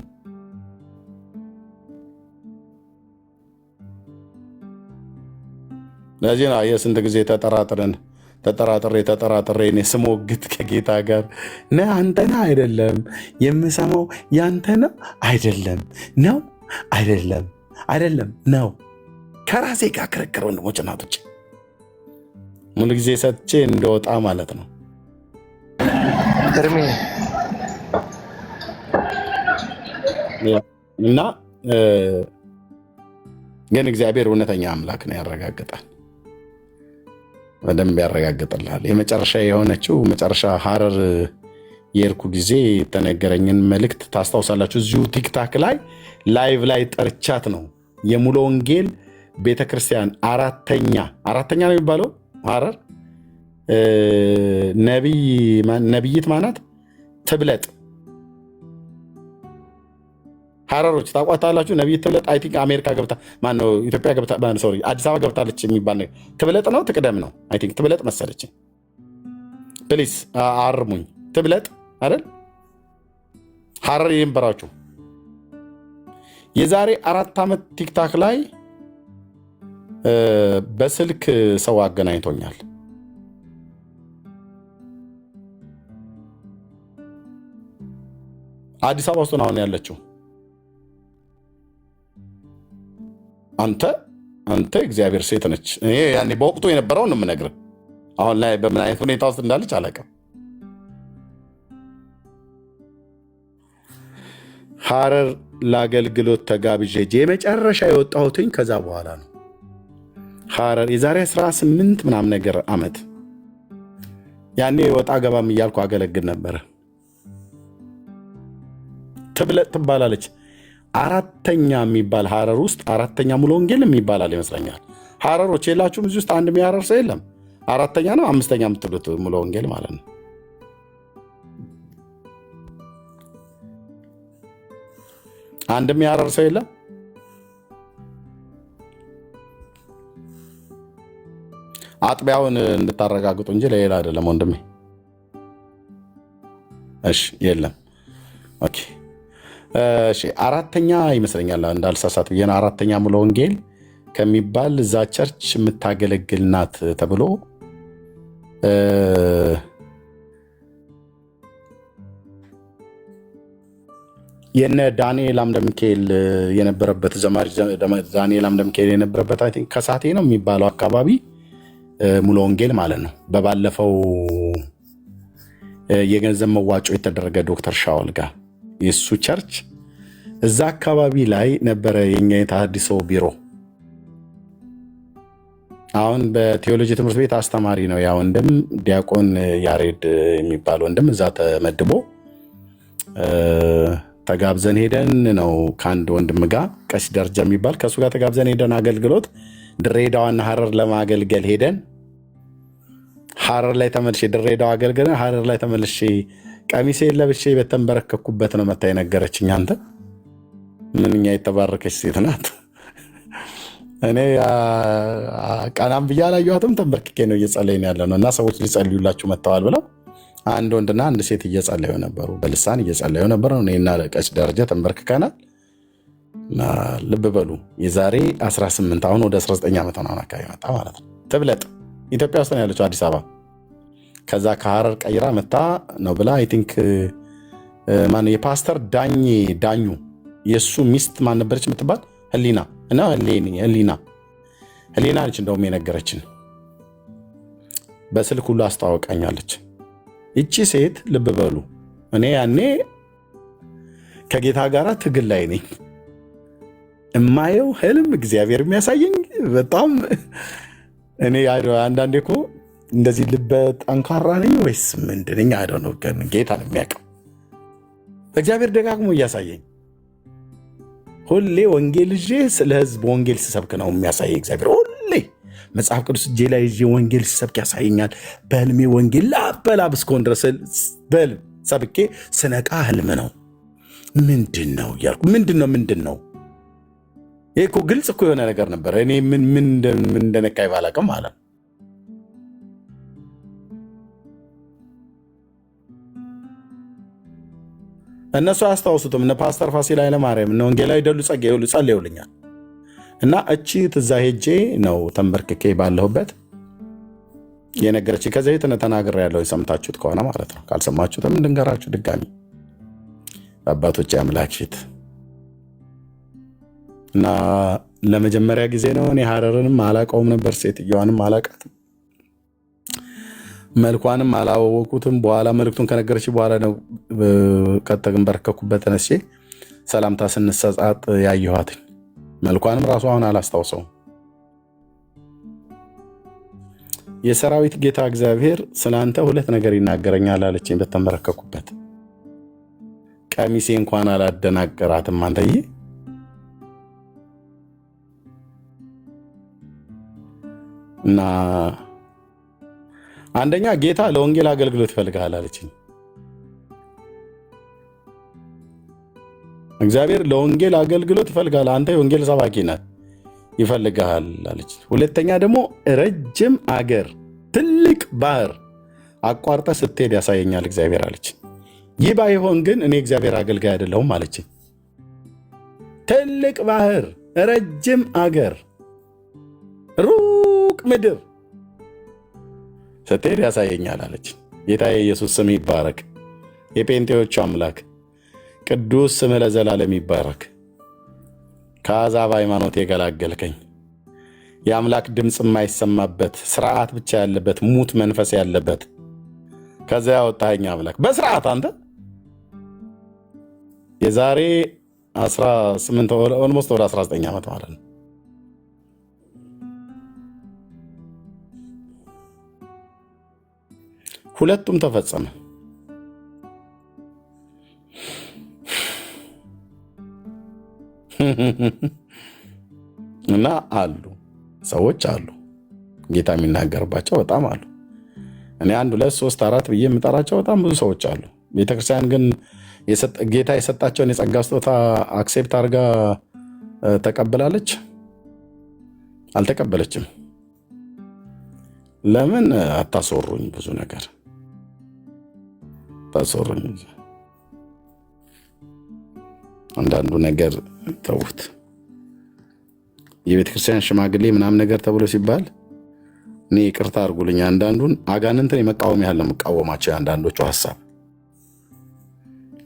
ለዚህ ነው የስንት ጊዜ ተጠራጥሬ እኔ ስሞግት ከጌታ ጋር ነህ አንተና አይደለም የምሰማው ያንተና አይደለም ነው አይደለም ነው ከራሴ ጋር ክርክር ወንድሞች እናቶች ሙሉ ጊዜ ሰጥቼ እንደወጣ ማለት ነው። እና ግን እግዚአብሔር እውነተኛ አምላክ ነው፣ ያረጋግጣል፣ በደንብ ያረጋግጥልሃል። የመጨረሻ የሆነችው መጨረሻ ሀረር የሄድኩ ጊዜ የተነገረኝን መልእክት ታስታውሳላችሁ? እዚሁ ቲክታክ ላይ ላይቭ ላይ ጠርቻት ነው የሙሉ ወንጌል ቤተክርስቲያን አራተኛ ነው የሚባለው ሀረር ነቢይት ማናት ትብለጥ ሀረሮች ታቋታላችሁ። ነቢይት ትብለጥ አይ ቲንክ አሜሪካ ገብታ ማነው ኢትዮጵያ ገብታ ሶሪ አዲስ አበባ ገብታለች የሚባል ነገር ትብለጥ ነው ትቅደም ነው አይ ቲንክ ትብለጥ መሰለች። ፕሊስ አርሙኝ። ትብለጥ አይደል ሀረር የነበራችሁ የዛሬ 4 ዓመት ቲክታክ ላይ በስልክ ሰው አገናኝቶኛል። አዲስ አበባ ውስጥ ነው አሁን ያለችው። አንተ እግዚአብሔር ሴት ነች። እኔ ያኔ በወቅቱ የነበረውን ነው የምነግርህ። አሁን ላይ በምን አይነት ሁኔታ ውስጥ እንዳለች አላውቅም። ሀረር ለአገልግሎት ተጋብዤ የመጨረሻ የወጣሁትኝ ከዛ በኋላ ነው። ሀረር የዛሬ 18 ምናምን ነገር ዓመት ያኔ ወጣ ገባም እያልኩ አገለግል ነበረ። ትብለጥ ትባላለች። 4ኛ የሚባል ሀረር ውስጥ 4ኛ ሙሉ ወንጌል የሚባላል ይመስለኛል። ሀረሮች የላችሁም? እዚህ ውስጥ አንድ የሚያረር ሰው የለም? 4ኛ ነው 5ኛ የምትሉት ሙሉ ወንጌል ማለት ነው። አንድ የሚያረር ሰው የለም? አጥቢያውን እንድታረጋግጡ እንጂ ለሌላ አይደለም ወንድሜ። እሺ የለም። ኦኬ እሺ 4ኛ ይመስለኛል እንዳልሳሳት ብዬ ነው። 4ኛ ሙሉ ወንጌል ከሚባል እዛ ቸርች የምታገለግል ናት ተብሎ የነ ዳንኤል አምደ ሚካኤል የነበረበት ዘማሪ ዳንኤል አምደ ሚካኤል የነበረበት አይ ቲንክ ከሳቴ ነው የሚባለው አካባቢ ሙሉ ወንጌል ማለት ነው። በባለፈው የገንዘብ መዋጮ የተደረገ ዶክተር ሻውል ጋር የሱ ቸርች እዛ አካባቢ ላይ ነበረ የኛ የተሐድሶ ቢሮ። አሁን በቴዎሎጂ ትምህርት ቤት አስተማሪ ነው ያ ወንድም ዲያቆን ያሬድ የሚባል ወንድም እዛ ተመድቦ ተጋብዘን ሄደን ነው ከአንድ ወንድም ጋር ቀሲስ ደረጃ የሚባል ከእሱ ጋር ተጋብዘን ሄደን አገልግሎት ድሬዳዋና ሀረር ለማገልገል ሄደን ሀረር ላይ ተመልሼ ድሬዳዋ አገልግለን ሀረር ላይ ተመልሼ ቀሚሴን ለብሼ በተንበረከኩበት ነው መታ የነገረችኝ። አንተ ምንኛ የተባረከች ሴት ናት። እኔ ቀናም ብዬ አላየኋትም። ተንበርክኬ ነው እየጸለይን ያለ ነው እና ሰዎች ሊጸልዩላችሁ መጥተዋል ብለው አንድ ወንድና አንድ ሴት እየጸለዩ ነበሩ፣ በልሳን እየጸለዩ ነበር። እኔና ቀሲስ ደረጃ ተንበርክከናል። ልብ በሉ የዛሬ 18 አሁን ወደ 19 ዓመት ነው አካባቢ መጣ ማለት ነው። ትብለጥ ኢትዮጵያ ውስጥ ነው ያለችው አዲስ አበባ። ከዛ ከሀረር ቀይራ መጣ ነው ብላ አይ ቲንክ ማነው የፓስተር ዳኙ የእሱ ሚስት ማን ነበረች የምትባል ህሊና እና ህሊና ነች እንደውም የነገረችን። በስልክ ሁሉ አስተዋወቃኛለች። ይቺ ሴት ልብ በሉ እኔ ያኔ ከጌታ ጋር ትግል ላይ ነኝ። እማየው ህልም እግዚአብሔር የሚያሳየኝ በጣም እኔ አንዳንዴ እኮ እንደዚህ ልበ ጠንካራ ነኝ ወይስ ምንድን ነኝ አይደው ነው ጌታ ነው የሚያውቀው። እግዚአብሔር ደጋግሞ እያሳየኝ ሁሌ ወንጌል ይዤ ስለ ህዝብ ወንጌል ስሰብክ ነው የሚያሳየኝ እግዚአብሔር። ሁሌ መጽሐፍ ቅዱስ እጄ ላይ ይዤ ወንጌል ስሰብክ ያሳየኛል። በህልሜ ወንጌል ላበላብ እስከሆን ድረስ በህልም ሰብኬ ስነቃ ህልም ነው ምንድን ነው እያልኩ ምንድን ነው ይሄ እኮ ግልጽ እኮ የሆነ ነገር ነበር። እኔ ምን እንደነካኝ ባላውቅም ማለት ነው። እነሱ አያስታውሱትም። እነ ፓስተር ፋሲል ኃይለማርያም እነ ወንጌላዊ ደሉ ጸጋዬ ሁሉ ጸልየውልኛል። እና እቺ ትዛ ሄጄ ነው ተንበርክኬ ባለሁበት የነገረች። ከዚህ በፊት ተናግሬያለሁ፣ የሰምታችሁት ከሆነ ማለት ነው። ካልሰማችሁትም እንድንገራችሁ ድጋሚ አባቶች አምላክ ፊት እና ለመጀመሪያ ጊዜ ነው። እኔ ሀረርንም አላውቀውም ነበር፣ ሴትዮዋንም አላውቃትም፣ መልኳንም አላወቁትም። በኋላ መልእክቱን ከነገረች በኋላ ነው ከተንበረከኩበት ተነስቼ ሰላምታ ስንሰጣጥ ያየኋት። መልኳንም ራሱ አሁን አላስታውሰውም። የሰራዊት ጌታ እግዚአብሔር ስላንተ ሁለት ነገር ይናገረኛል አለችኝ በተንበረከኩበት። ቀሚሴ እንኳን አላደናገራትም አንተዬ። እና አንደኛ ጌታ ለወንጌል አገልግሎት ይፈልግሃል አለችኝ። እግዚአብሔር ለወንጌል አገልግሎት ይፈልግሃል፣ አንተ የወንጌል ሰባኪ ነህ፣ ይፈልግሃል አለች። ሁለተኛ ደግሞ ረጅም አገር ትልቅ ባህር አቋርጠ ስትሄድ ያሳየኛል እግዚአብሔር አለች። ይህ ባይሆን ግን እኔ እግዚአብሔር አገልጋይ አይደለሁም አለች። ትልቅ ባህር፣ ረጅም አገር፣ ሩቅ ምድር ስትሄድ ያሳየኛል አለች። ጌታ የኢየሱስ ስም ይባረክ። የጴንጤዎቹ አምላክ ቅዱስ ስምህ ለዘላለም ይባረክ። ከአሕዛብ ሃይማኖት የገላገልከኝ የአምላክ ድምፅ የማይሰማበት ስርዓት ብቻ ያለበት ሙት መንፈስ ያለበት ከዚያ ያወጣኸኝ አምላክ በስርዓት አንተ የዛሬ 18 ኦልሞስት ወደ 19 ዓመት ማለት ነው ሁለቱም ተፈጸመ። እና አሉ ሰዎች አሉ ጌታ የሚናገርባቸው በጣም አሉ። እኔ 1 2 3 4 ብዬ የምጠራቸው በጣም ብዙ ሰዎች አሉ። ቤተክርስቲያን ግን ጌታ የሰጣቸውን የጸጋ ስጦታ አክሴፕት አድርጋ ተቀብላለች? አልተቀበለችም። ለምን አታስወሩኝ? ብዙ ነገር ታስወሩኝ። አንዳንዱ ነገር ተውት። የቤተክርስቲያን ሽማግሌ ምናምን ነገር ተብሎ ሲባል እኔ ይቅርታ አድርጉልኝ፣ አንዳንዱን አጋንንትን የመቃወም ያህል ነው የምቃወማቸው። የአንዳንዶቹ ሀሳብ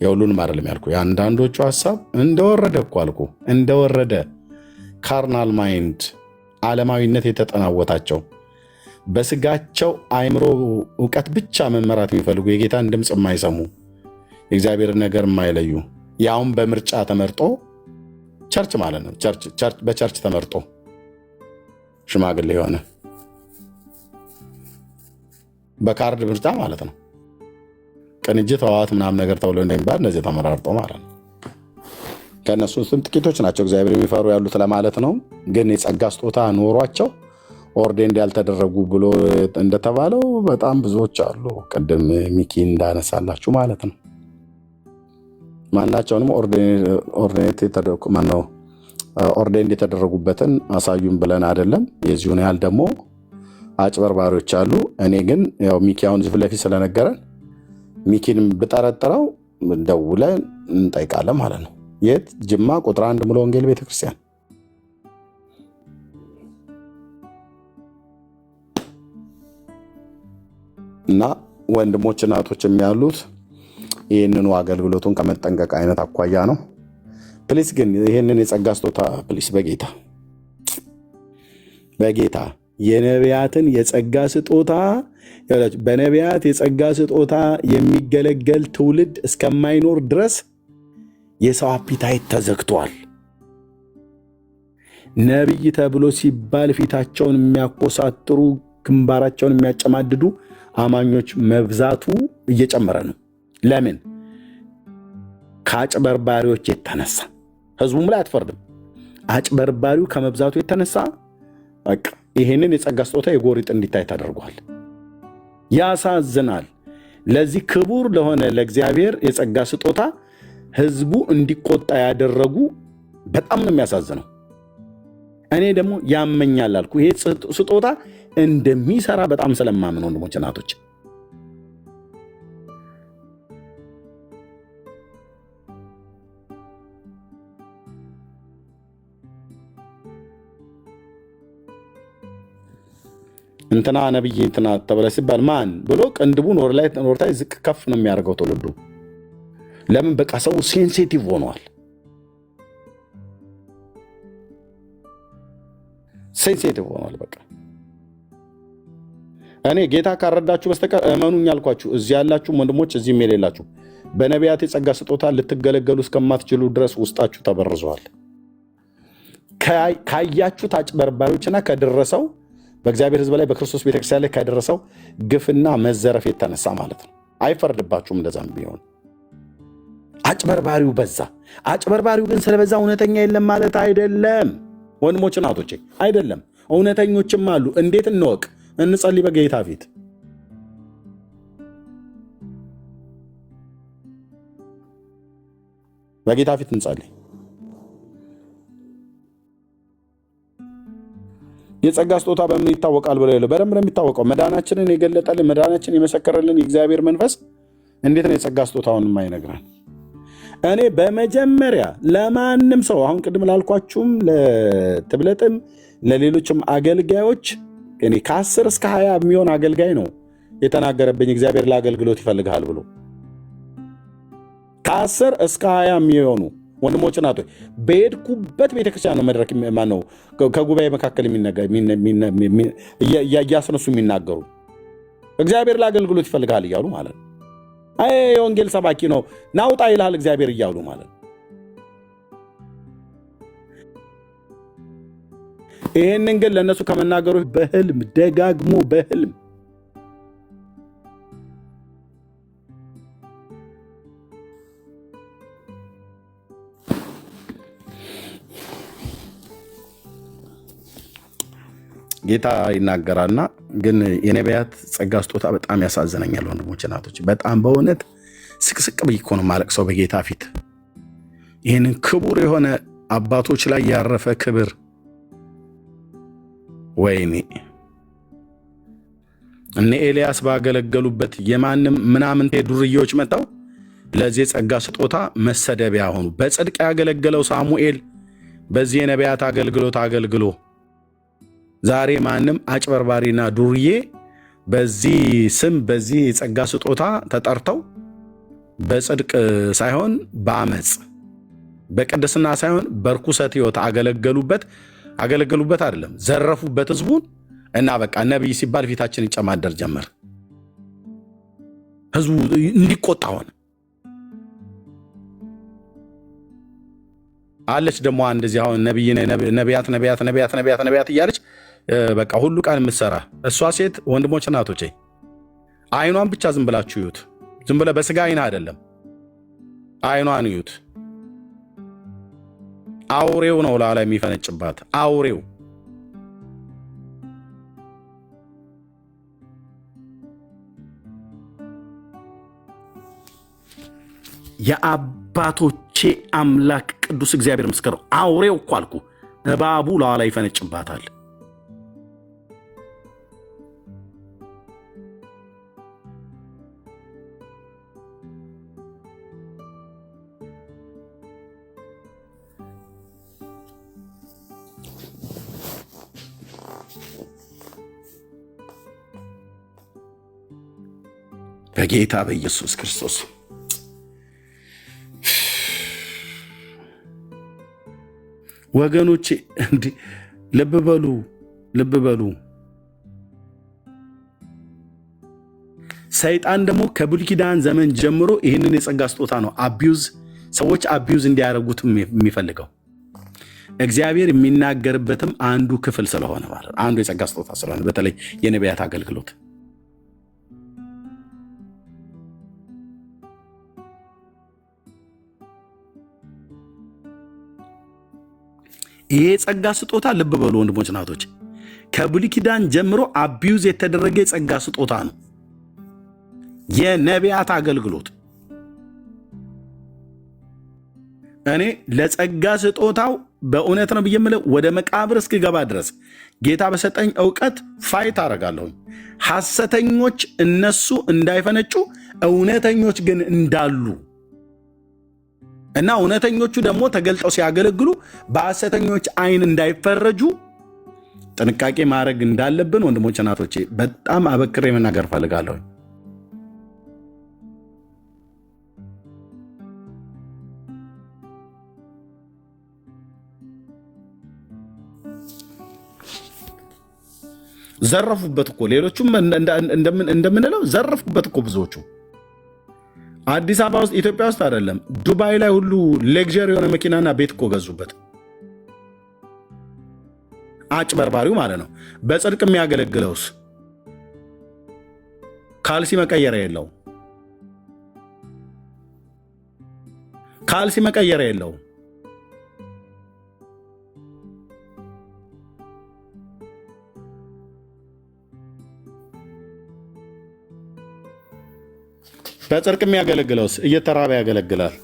የሁሉንም አይደለም ያልኩ፣ የአንዳንዶቹ ሀሳብ እንደወረደ እኮ አልኩ፣ እንደወረደ ካርናል ማይንድ ዓለማዊነት የተጠናወታቸው በስጋቸው አእምሮ እውቀት ብቻ መመራት የሚፈልጉ የጌታን ድምፅ የማይሰሙ የእግዚአብሔርን ነገር የማይለዩ ያውም በምርጫ ተመርጦ ቸርች ማለት ነው። በቸርች ተመርጦ ሽማግሌ የሆነ በካርድ ምርጫ ማለት ነው። ቅንጅት ህወሓት ምናምን ነገር ተብሎ እንደሚባል እነዚህ ተመራርጦ ማለት ነው። ከእነሱ ስም ጥቂቶች ናቸው እግዚአብሔር የሚፈሩ ያሉት ለማለት ነው። ግን የጸጋ ስጦታ ኖሯቸው ኦርዴንድ ያልተደረጉ ብሎ እንደተባለው በጣም ብዙዎች አሉ። ቅድም ሚኪ እንዳነሳላችሁ ማለት ነው። ማናቸውንም ኦርዴንድ የተደረጉበትን አሳዩን ብለን አይደለም። የዚሁን ያህል ደግሞ አጭበርባሪዎች አሉ። እኔ ግን ያው ሚኪ አሁን ፊት ለፊት ስለነገረን ሚኪን ብጠረጥረው ደውለን እንጠይቃለን ማለት ነው። የት? ጅማ ቁጥር 1 ሙሉ ወንጌል ቤተክርስቲያን። እና ወንድሞች እናቶች የሚያሉት ይህንኑ አገልግሎቱን ከመጠንቀቅ አይነት አኳያ ነው። ፕሊስ ግን ይህንን የጸጋ ስጦታ ፕሊስ በጌታ የነቢያትን የጸጋ ስጦታ በነቢያት የጸጋ ስጦታ የሚገለገል ትውልድ እስከማይኖር ድረስ የሰው አፒታይት ተዘግቷል። ነቢይ ተብሎ ሲባል ፊታቸውን የሚያኮሳጥሩ ግንባራቸውን የሚያጨማድዱ አማኞች መብዛቱ እየጨመረ ነው። ለምን? ከአጭበርባሪዎች የተነሳ። ህዝቡም ላይ አትፈርድም። አጭበርባሪው ከመብዛቱ የተነሳ በቃ ይሄንን የጸጋ ስጦታ የጎሪጥ እንዲታይ ተደርጓል። ያሳዝናል። ለዚህ ክቡር ለሆነ ለእግዚአብሔር የጸጋ ስጦታ ህዝቡ እንዲቆጣ ያደረጉ በጣም ነው የሚያሳዝነው። እኔ ደግሞ ያመኛል አልኩ። ይሄ ስጦታ እንደሚሰራ በጣም ስለማምን ወንድሞች እናቶች፣ እንትና ነብይ እንትና ተብለ ሲባል ማን ብሎ ቅንድቡን ወርላይ ዝቅ ከፍ ነው የሚያደርገው ትውልዱ። ለምን? በቃ ሰው ሴንሲቲቭ ሆኗል። ሴንሲቲቭ ሆኗል በቃ። እኔ ጌታ ካረዳችሁ በስተቀር እመኑኝ አልኳችሁ፣ እዚህ ያላችሁ ወንድሞች፣ እዚህም የሌላችሁ በነቢያት የጸጋ ስጦታ ልትገለገሉ እስከማትችሉ ድረስ ውስጣችሁ ተበርዟል። ካያችሁት አጭበርባሪዎችና ከደረሰው በእግዚአብሔር ሕዝብ ላይ በክርስቶስ ቤተክርስቲያን ላይ ከደረሰው ግፍና መዘረፍ የተነሳ ማለት ነው። አይፈርድባችሁም። እንደዛም ቢሆን አጭበርባሪው በዛ። አጭበርባሪው ግን ስለበዛ እውነተኛ የለም ማለት አይደለም ወንድሞች እናቶቼ፣ አይደለም። እውነተኞችም አሉ። እንዴት እንወቅ? እንጸልይ በጌታ ፊት። በጌታ ፊት እንጸልይ። የጸጋ ስጦታ በምን ይታወቃል ብለው ይሉ በደንብ ነው የሚታወቀው። መዳናችንን የገለጠልን መዳናችንን የመሰከረልን የእግዚአብሔር መንፈስ እንዴት ነው የጸጋ ስጦታውን የማይነግረን? እኔ በመጀመሪያ ለማንም ሰው አሁን ቅድም ላልኳችሁም ለትብለጥም ለሌሎችም አገልጋዮች እኔ ከ10 እስከ 20 የሚሆን አገልጋይ ነው የተናገረብኝ እግዚአብሔር ለአገልግሎት ይፈልጋል ብሎ ከ10 እስከ 20 የሚሆኑ ወንድሞች ናቸው። በሄድኩበት ቤተክርስቲያን ነው መድረክ ማነው ከጉባኤ መካከል እያስነሱ የሚናገሩ እግዚአብሔር ለአገልግሎት ይፈልጋል እያሉ ማለት ነው። አይ የወንጌል ሰባኪ ነው ናውጣ ይልሃል እግዚአብሔር እያሉ ማለት ነው። ይህንን ግን ለእነሱ ከመናገሩ በህልም ደጋግሞ በህልም ጌታ ይናገራልና ግን የነቢያት ጸጋ ስጦታ በጣም ያሳዝነኛል ወንድሞች እናቶች። በጣም በእውነት ስቅስቅ ብዬ እኮ ነው የማለቅሰው በጌታ ፊት። ይህንን ክቡር የሆነ አባቶች ላይ ያረፈ ክብር ወይኔ እነ ኤልያስ ባገለገሉበት የማንም ምናምንቴ ዱርዬዎች መጣው ለዚህ ጸጋ ስጦታ መሰደቢያ ሆኑ። በጽድቅ ያገለገለው ሳሙኤል በዚህ የነቢያት አገልግሎት አገልግሎ ዛሬ ማንም አጭበርባሪና ዱርዬ በዚህ ስም በዚህ የጸጋ ስጦታ ተጠርተው በጽድቅ ሳይሆን በአመፅ በቅድስና ሳይሆን በርኩሰት ሕይወት አገለገሉበት አይደለም ዘረፉበት ህዝቡን። እና በቃ ነቢይ ሲባል ፊታችን ይጨማደር ጀመር። ህዝቡ እንዲቆጣ ሆነ። አለች ደግሞ እንደዚህ አሁን ነቢያት እያለች በቃ ሁሉ ቃል የምትሰራ እሷ ሴት ወንድሞች እናቶቼ አይኗን ብቻ ዝም ብላችሁ ይዩት። ዝም ብለ በስጋ አይና አይደለም አይኗን ይዩት። አውሬው ነው ላላ የሚፈነጭባት አውሬው። የአባቶቼ አምላክ ቅዱስ እግዚአብሔር ምስክር ነው። አውሬው እኮ አልኩ። እባቡ ላላ ይፈነጭባታል። በጌታ በኢየሱስ ክርስቶስ ወገኖቼ እንዲህ ልብ በሉ። ሰይጣን ደግሞ ከብሉይ ኪዳን ዘመን ጀምሮ ይህንን የጸጋ ስጦታ ነው ሰዎች አቢዩዝ እንዲያደርጉት የሚፈልገው። እግዚአብሔር የሚናገርበትም አንዱ ክፍል ስለሆነ ማለት አንዱ የጸጋ ስጦታ ስለሆነ በተለይ የነቢያት አገልግሎት ይሄ ጸጋ ስጦታ ልብ በሉ ወንድሞች ናቶች፣ ከብሉይ ኪዳን ጀምሮ አቢዩዝ የተደረገ የጸጋ ስጦታ ነው። የነቢያት አገልግሎት እኔ ለጸጋ ስጦታው በእውነት ነው ብዬ የምለው ወደ መቃብር እስክገባ ድረስ ጌታ በሰጠኝ ዕውቀት ፋይት አደርጋለሁ። ሐሰተኞች እነሱ እንዳይፈነጩ እውነተኞች ግን እንዳሉ እና እውነተኞቹ ደግሞ ተገልጠው ሲያገለግሉ በሐሰተኞች አይን እንዳይፈረጁ ጥንቃቄ ማድረግ እንዳለብን ወንድሞች እናቶቼ በጣም አበክሬ መናገር ፈልጋለሁ። ዘረፉበት እኮ ሌሎቹም እንደምንለው ዘረፉበት እኮ ብዙዎቹ። አዲስ አበባ ውስጥ ኢትዮጵያ ውስጥ አይደለም ዱባይ ላይ ሁሉ ሌክዠሪ የሆነ መኪናና ቤት እኮ ገዙበት። አጭበርባሪው ማለት ነው። በጽድቅ የሚያገለግለውስ ካልሲ መቀየሪያ የለው፣ ካልሲ መቀየሪያ የለው። በጽድቅ የሚያገለግለውስ እየተራበ ያገለግላል።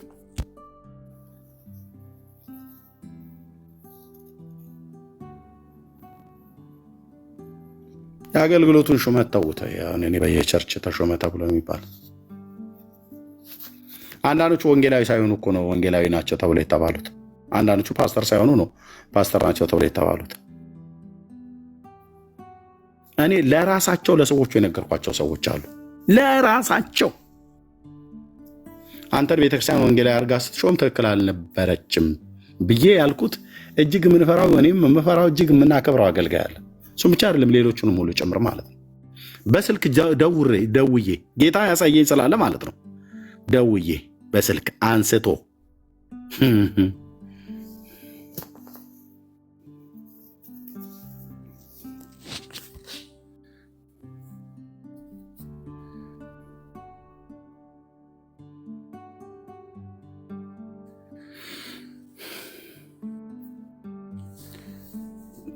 የአገልግሎቱን ሹመት ተውተ። እኔ በየቸርች ተሾመ ተብሎ የሚባል አንዳንዶቹ ወንጌላዊ ሳይሆኑ እኮ ነው ወንጌላዊ ናቸው ተብሎ የተባሉት። አንዳንዶቹ ፓስተር ሳይሆኑ ነው ፓስተር ናቸው ተብሎ የተባሉት። እኔ ለራሳቸው ለሰዎቹ የነገርኳቸው ሰዎች አሉ። ለራሳቸው አንተን ቤተክርስቲያን ወንጌላዊ አድርጋ ስትሾም ትክክል አልነበረችም ብዬ ያልኩት እጅግ የምንፈራው እኔም የምፈራው እጅግ የምናከብረው አገልጋይ አለ። እሱም ብቻ አይደለም ሌሎቹንም ሁሉ ጭምር ማለት ነው። በስልክ ደውዬ ጌታ ያሳየኝ ስላለ ማለት ነው። ደውዬ በስልክ አንስቶ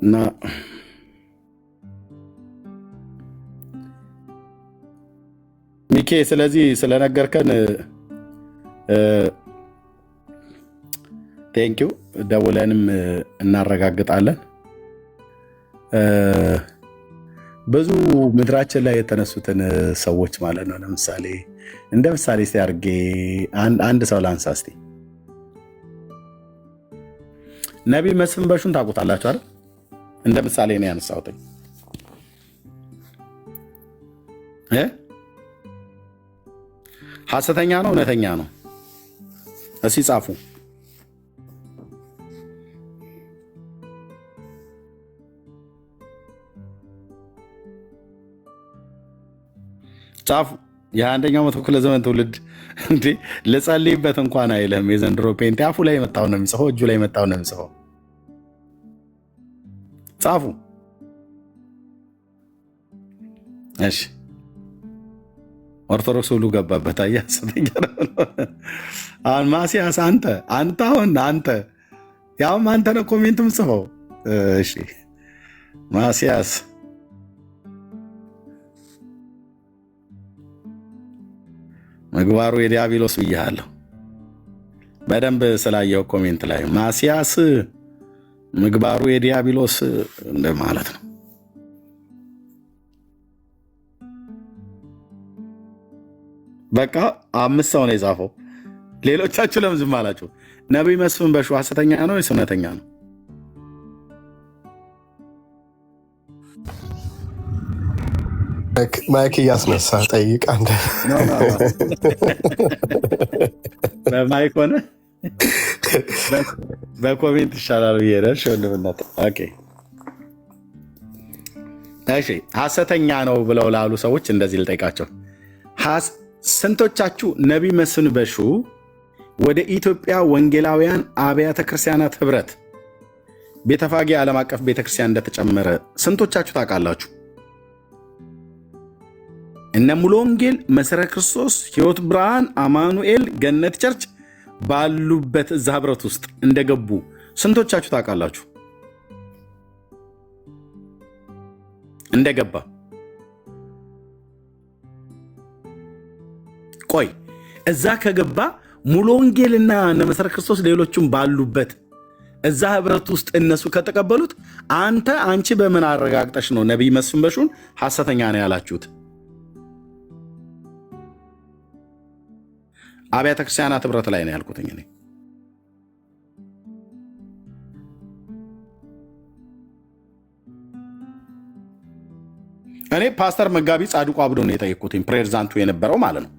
እና ሚኬ ስለዚህ ስለነገርከን ቴንኪው። ደውለንም እናረጋግጣለን። ብዙ ምድራችን ላይ የተነሱትን ሰዎች ማለት ነው። ለምሳሌ እንደ ምሳሌ እስቲ አድርጌ አንድ ሰው ላንሳ እስቲ። ነቢይ መስፍን በሹን ታውቁታላችሁ አይደል? እንደ ምሳሌ ነው ያነሳሁት። ሐሰተኛ ነው እውነተኛ ነው? እስኪ ጻፉ። ጻፉ። የ21ኛው መቶ ክፍለ ዘመን ትውልድ እንዴ ልጸልይበት እንኳን አይልም። የዘንድሮ ፔንቴ አፉ ላይ መጣው ነው የሚጽፈው፣ እጁ ላይ መጣው ነው የሚጽፈው። ጻፉ። እሺ ኦርቶዶክስ ሁሉ ገባበት። ሐሰተኛ ነው። አሁን ማስያስ አንተ ያውም አንተ ነው ኮሜንት ምጽፈው። እሺ ማስያስ ምግባሩ የዲያብሎስ ብያለሁ። በደንብ ስላየው ኮሜንት ላይ ማስያስ ምግባሩ የዲያብሎስ እንደማለት ነው። በቃ 5 ሰው ነው የጻፈው። ሌሎቻችሁ ለምን ዝም አላችሁ? ነቢይ መስፍን በሹ ሐሰተኛ ነው ወይስ እውነተኛ ነው? ማይክ እያስነሳ ጠይቅ። አንተ በማይክ ሆነ በኮሜንት ይሻላል ብዬ ነሽ ወንድምነት። ኦኬ እሺ፣ ሐሰተኛ ነው ብለው ላሉ ሰዎች እንደዚህ ልጠይቃቸው። ስንቶቻችሁ ነቢይ መስፍን በሹ ወደ ኢትዮጵያ ወንጌላውያን አብያተ ክርስቲያናት ህብረት ቤተፋጌ ዓለም አቀፍ ቤተክርስቲያን እንደተጨመረ ስንቶቻችሁ ታውቃላችሁ? እነ ሙሉ ወንጌል፣ መሰረ ክርስቶስ፣ ሕይወት ብርሃን፣ አማኑኤል፣ ገነት ቸርች ባሉበት እዛ ህብረት ውስጥ እንደገቡ ስንቶቻችሁ ታውቃላችሁ? እንደገባ ቆይ እዛ ከገባ ሙሉ ወንጌልና እነ መሰረ ክርስቶስ ሌሎችም ባሉበት እዛ ህብረት ውስጥ እነሱ ከተቀበሉት አንቺ በምን አረጋግጠሽ ነው ነቢይ መስፍን በሹን ሐሰተኛ ነው ያላችሁት? አብያተ ክርስቲያናት ህብረት ላይ ነው ያልኩት እኔ። እኔ ፓስተር መጋቢ ጻድቁ አብዶ ነው የጠየቅኩት፣ ፕሬዝዳንቱ የነበረው ማለት ነው።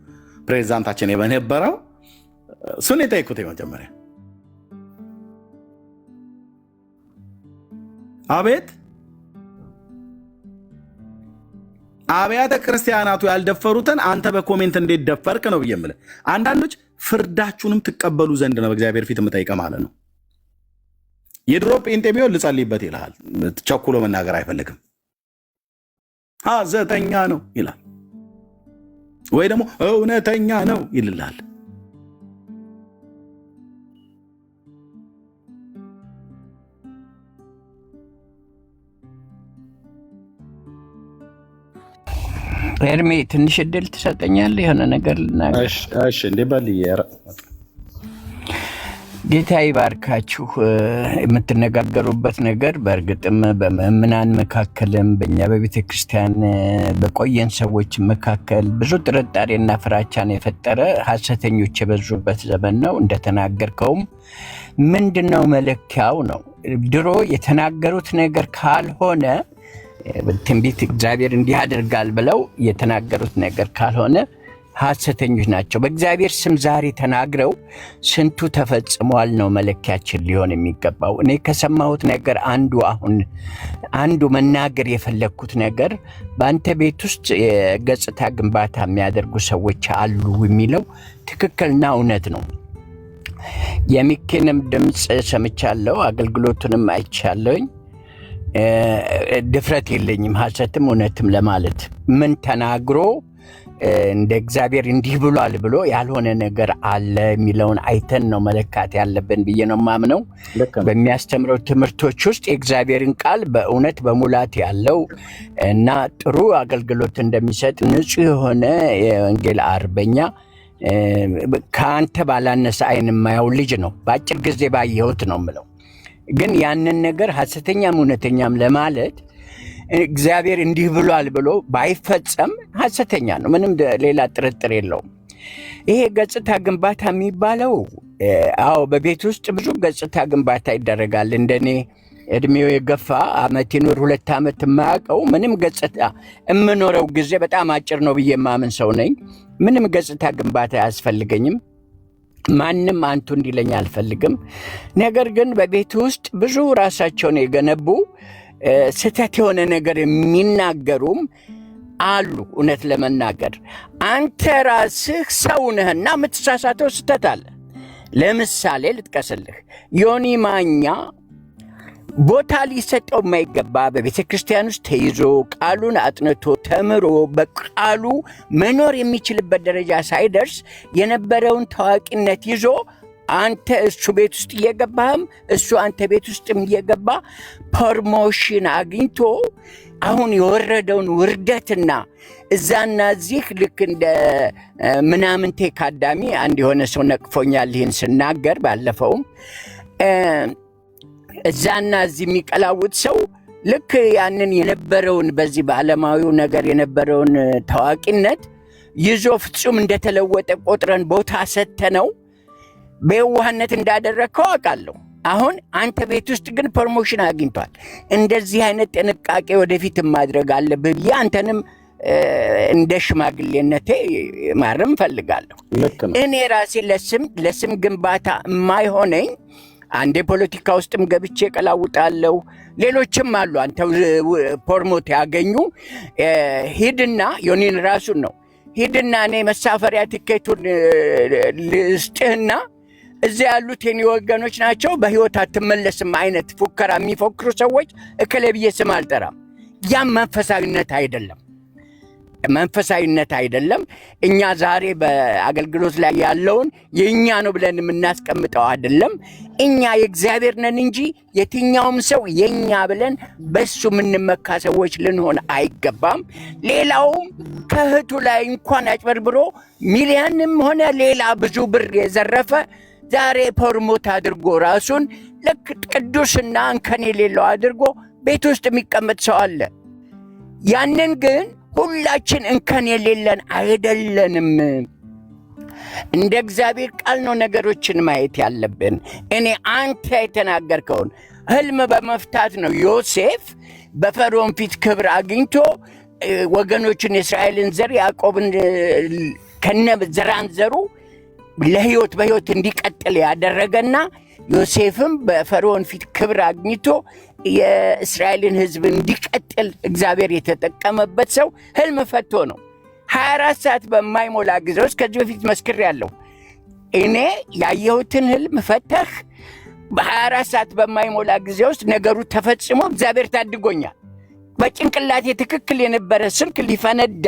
ፕሬዝዳንታችን የነበረው እሱን የጠየቅኩት መጀመሪያ። አቤት አብያተ ክርስቲያናቱ ያልደፈሩትን አንተ በኮሜንት እንዴት ደፈርክ ነው ብዬ የምልህ። አንዳንዶች ፍርዳችሁንም ትቀበሉ ዘንድ ነው በእግዚአብሔር ፊት የምጠይቀህ ማለት ነው። የድሮ ጴንጤ ቢሆን ልጸልይበት ይልሃል። ቸኩሎ መናገር አይፈልግም። ሐሰተኛ ነው ይላል፣ ወይ ደግሞ እውነተኛ ነው ይልላል። ኤርሚ ትንሽ እድል ትሰጠኛለህ? የሆነ ነገር ልናገር። እሺ እንዴ በልዬ። ጌታ ይባርካችሁ። የምትነጋገሩበት ነገር በእርግጥም በምእምናን መካከልም በእኛ በቤተ ክርስቲያን በቆየን ሰዎች መካከል ብዙ ጥርጣሬና ፍራቻን የፈጠረ ሐሰተኞች የበዙበት ዘመን ነው። እንደተናገርከውም ምንድነው መለኪያው ነው። ድሮ የተናገሩት ነገር ካልሆነ ትንቢት እግዚአብሔር እንዲህ ያደርጋል ብለው የተናገሩት ነገር ካልሆነ ሐሰተኞች ናቸው። በእግዚአብሔር ስም ዛሬ ተናግረው ስንቱ ተፈጽሟል ነው መለኪያችን ሊሆን የሚገባው። እኔ ከሰማሁት ነገር አንዱ መናገር የፈለግኩት ነገር በአንተ ቤት ውስጥ የገጽታ ግንባታ የሚያደርጉ ሰዎች አሉ የሚለው ትክክልና እውነት ነው። የሚኬንም ድምፅ ሰምቻለሁ፣ አገልግሎቱንም አይቻለሁኝ። ድፍረት የለኝም ሐሰትም እውነትም ለማለት። ምን ተናግሮ እንደ እግዚአብሔር እንዲህ ብሏል ብሎ ያልሆነ ነገር አለ የሚለውን አይተን ነው መለካት ያለብን ብዬ ነው ማምነው። በሚያስተምረው ትምህርቶች ውስጥ የእግዚአብሔርን ቃል በእውነት በሙላት ያለው እና ጥሩ አገልግሎት እንደሚሰጥ ንጹህ የሆነ የወንጌል አርበኛ ከአንተ ባላነሰ አይን የማየው ልጅ ነው። በአጭር ጊዜ ባየሁት ነው ምለው። ግን ያንን ነገር ሐሰተኛም እውነተኛም ለማለት እግዚአብሔር እንዲህ ብሏል ብሎ ባይፈጸም ሐሰተኛ ነው። ምንም ሌላ ጥርጥር የለውም። ይሄ ገጽታ ግንባታ የሚባለው በቤት ውስጥ ብዙ ገጽታ ግንባታ ይደረጋል። እንደኔ እድሜው የገፋ ዓመት ይኖር 2 ዓመት የማያውቀው ምንም ገጽታ የምኖረው ጊዜ በጣም አጭር ነው ብዬ የማምን ሰው ነኝ። ምንም ገጽታ ግንባታ አያስፈልገኝም። ማንም አንቱ እንዲለኝ አልፈልግም። ነገር ግን በቤት ውስጥ ብዙ ራሳቸውን የገነቡ ስተት የሆነ ነገር የሚናገሩም አሉ። እውነት ለመናገር አንተ ራስህ ሰው ነህና የምትሳሳተው ስተት አለ። ለምሳሌ ልጥቀስልህ። ዮኒ ማኛ ቦታ ሊሰጠው የማይገባ በቤተ ክርስቲያን ውስጥ ተይዞ ቃሉን አጥንቶ ተምሮ በቃሉ መኖር የሚችልበት ደረጃ ሳይደርስ የነበረውን ታዋቂነት ይዞ አንተ እሱ ቤት ውስጥ እየገባህም እሱ አንተ ቤት ውስጥም እየገባ ፕሮሞሽን አግኝቶ አሁን የወረደውን ውርደትና እዛና እዚህ ልክ እንደ ምናምንቴ ካዳሚ አንድ የሆነ ሰው ነቅፎኛል ይህን ስናገር ባለፈውም እዛና እዚህ የሚቀላውጥ ሰው ልክ ያንን የነበረውን በዚህ በዓለማዊው ነገር የነበረውን ታዋቂነት ይዞ ፍጹም እንደተለወጠ ቆጥረን ቦታ ሰተነው በየዋህነት እንዳደረግከው አውቃለሁ። አሁን አንተ ቤት ውስጥ ግን ፕሮሞሽን አግኝቷል። እንደዚህ አይነት ጥንቃቄ ወደፊት ማድረግ አለብህ ብዬ አንተንም እንደ ሽማግሌነቴ ማረም ፈልጋለሁ። እኔ ራሴ ለስም ግንባታ የማይሆነኝ አንዴ ፖለቲካ ውስጥም ገብቼ ቀላውጣለሁ። ሌሎችም አሉ አንተ ፕሮሞት ያገኙ። ሂድና ዮኒን ራሱን ነው ሂድና እኔ መሳፈሪያ ቲኬቱን ልስጥህና እዚያ ያሉት የኔ ወገኖች ናቸው በህይወት አትመለስም አይነት ፉከራ የሚፎክሩ ሰዎች እከለብዬ ስም አልጠራም። ያም መንፈሳዊነት አይደለም። እኛ ዛሬ በአገልግሎት ላይ ያለውን የኛ ነው ብለን የምናስቀምጠው አይደለም። እኛ የእግዚአብሔር ነን እንጂ የትኛውም ሰው የኛ ብለን በሱ የምንመካ ሰዎች ልንሆን አይገባም። ሌላውም ከእህቱ ላይ እንኳን አጭበርብሮ ሚሊዮንም ሆነ ሌላ ብዙ ብር የዘረፈ ዛሬ ፕሮሞት አድርጎ ራሱን ልክ ቅዱስና እንከን የሌለው አድርጎ ቤት ውስጥ የሚቀመጥ ሰው አለ። ያንን ግን ሁላችን እንከን የሌለን አይደለንም። እንደ እግዚአብሔር ቃል ነው ነገሮችን ማየት ያለብን። እኔ አንተ የተናገርከውን ህልም በመፍታት ነው ዮሴፍ በፈርዖን ፊት ክብር አግኝቶ ወገኖችን የእስራኤልን ዘር ያዕቆብን ከነ ዘራንዘሩ ለህይወት በህይወት እንዲቀጥል ያደረገና ዮሴፍም በፈርዖን ፊት ክብር አግኝቶ የእስራኤልን ህዝብ እንዲቀጥል እግዚአብሔር የተጠቀመበት ሰው ህልም ፈቶ ነው። 24 ሰዓት በማይሞላ ጊዜ ውስጥ ከዚህ በፊት መስክሬያለሁ። እኔ ያየሁትን ህልም ፈተህ በ24 ሰዓት በማይሞላ ጊዜ ውስጥ ነገሩ ተፈጽሞ እግዚአብሔር ታድጎኛል። በጭንቅላቴ ትክክል የነበረ ስልክ ሊፈነዳ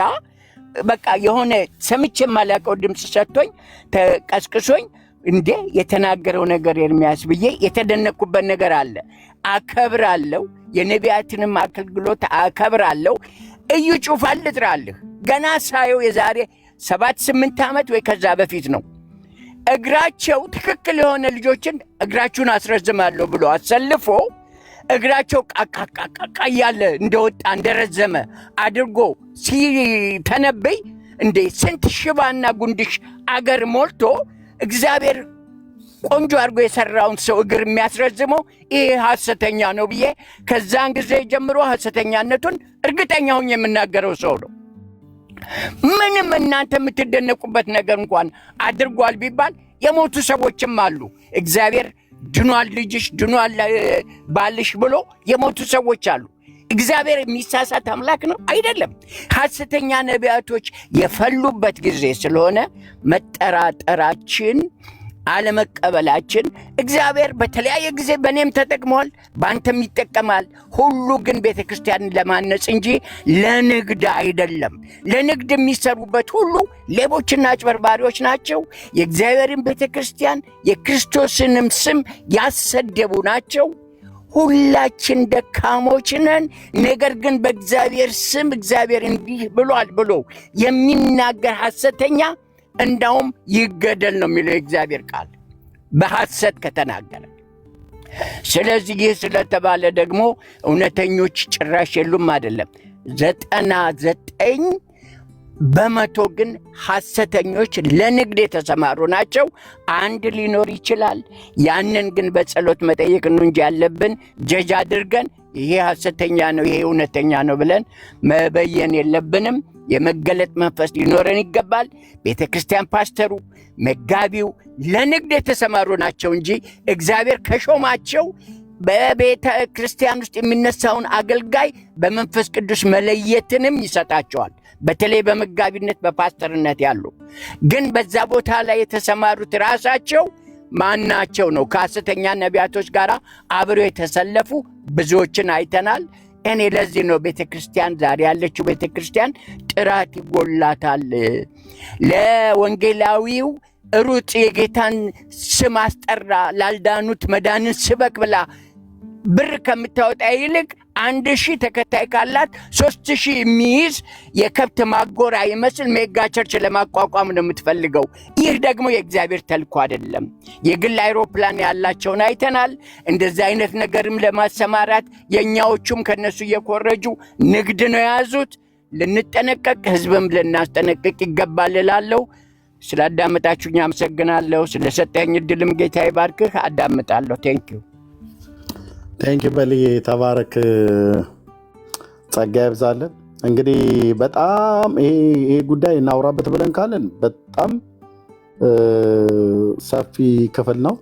በቃ የሆነ ሰምቼ የማላውቀው ድምፅ ሰጥቶኝ ተቀስቅሶኝ እንዴ የተናገረው ነገር ኤርምያስ ብዬ የተደነቅኩበት ነገር አለ። አከብራለሁ፣ የነቢያትንም አገልግሎት አከብራለሁ። እዩ ጩፋን ልጥራልህ። ገና ሳየው የዛሬ 7-8 ዓመት ወይ ከዛ በፊት ነው። እግራቸው ትክክል የሆነ ልጆችን እግራችሁን አስረዝማለሁ ብሎ አሰልፎ እግራቸው ቃቃቃቃ እያለ እንደወጣ እንደረዘመ አድርጎ ሲተነበይ እንዴ ስንት ሽባና ጉንድሽ አገር ሞልቶ እግዚአብሔር ቆንጆ አድርጎ የሰራውን ሰው እግር የሚያስረዝመው ይሄ ሐሰተኛ ነው ብዬ ከዛን ጊዜ ጀምሮ ሐሰተኛነቱን እርግጠኛ ሆኜ የምናገረው ሰው ነው። ምንም እናንተ የምትደነቁበት ነገር እንኳን አድርጓል ቢባል የሞቱ ሰዎችም አሉ። እግዚአብሔር ድኗል ልጅሽ ድኗል ባልሽ ብሎ የሞቱ ሰዎች አሉ። እግዚአብሔር የሚሳሳት አምላክ ነው አይደለም። ሐሰተኛ ነቢያቶች የፈሉበት ጊዜ ስለሆነ መጠራጠራችን አለመቀበላችን እግዚአብሔር በተለያየ ጊዜ በእኔም ተጠቅሟል፣ በአንተም ይጠቀማል። ሁሉ ግን ቤተክርስቲያንን ለማነጽ እንጂ ለንግድ አይደለም። ለንግድ የሚሰሩበት ሁሉ ሌቦችና አጭበርባሪዎች ናቸው። የእግዚአብሔርን ቤተክርስቲያን የክርስቶስንም ስም ያሰደቡ ናቸው። ሁላችን ደካሞች ነን። ነገር ግን በእግዚአብሔር ስም እግዚአብሔር እንዲህ ብሏል ብሎ የሚናገር ሐሰተኛ እንዳውም ይገደል ነው የሚለው የእግዚአብሔር ቃል በሐሰት ከተናገረ። ስለዚህ ይህ ስለተባለ ደግሞ እውነተኞች ጭራሽ የሉም አይደለም። 99% ግን ሐሰተኞች ለንግድ የተሰማሩ ናቸው። አንድ ሊኖር ይችላል። ያንን ግን በጸሎት መጠየቅ ነው እንጂ ያለብን ጀጅ አድርገን ይሄ ሐሰተኛ ነው ይሄ እውነተኛ ነው ብለን መበየን የለብንም። የመገለጥ መንፈስ ሊኖረን ይገባል። ቤተክርስቲያን ፓስተሩ፣ መጋቢው ለንግድ የተሰማሩ ናቸው እንጂ እግዚአብሔር ከሾማቸው በቤተ ክርስቲያን ውስጥ የሚነሳውን አገልጋይ በመንፈስ ቅዱስ መለየትንም ይሰጣቸዋል። በተለይ በመጋቢነት በፓስተርነት ያሉ ግን በዛ ቦታ ላይ የተሰማሩት ራሳቸው ማናቸው ነው? ከሐሰተኛ ነቢያቶች ጋር አብረው የተሰለፉ ብዙዎችን አይተናል። እኔ ለዚህ ነው ቤተክርስቲያን ዛሬ ያለችው ቤተክርስቲያን ጥራት ይጎላታል። ለወንጌላዊው ሩጥ የጌታን ስም አስጠራ፣ ላልዳኑት መዳንን ስበክ ብላ ብር ከምታወጣ ይልቅ 1000 ተከታይ ካላት 3000 የሚይዝ የከብት ማጎራ ይመስል ሜጋ ቸርች ለማቋቋም ነው የምትፈልገው። ይህ ደግሞ የእግዚአብሔር ተልኮ አይደለም። የግል አይሮፕላን ያላቸውን አይተናል። እንደዚህ አይነት ነገርም ለማሰማራት የኛዎቹም ከነሱ እየኮረጁ ንግድ ነው የያዙት። ልንጠነቀቅ፣ ህዝብም ልናስጠነቅቅ ይገባል እላለሁ። ስላዳመጣችሁኝ አመሰግናለሁ። ስለሰጠኝ እድልም ጌታ ይባርክህ። አዳምጣለሁ። ቴንኪው በልዬ ተባረክ፣ ጸጋ ይብዛልን። እንግዲህ በጣም ይሄ ጉዳይ እናውራበት ብለን ካለን በጣም ሰፊ ክፍል ነው።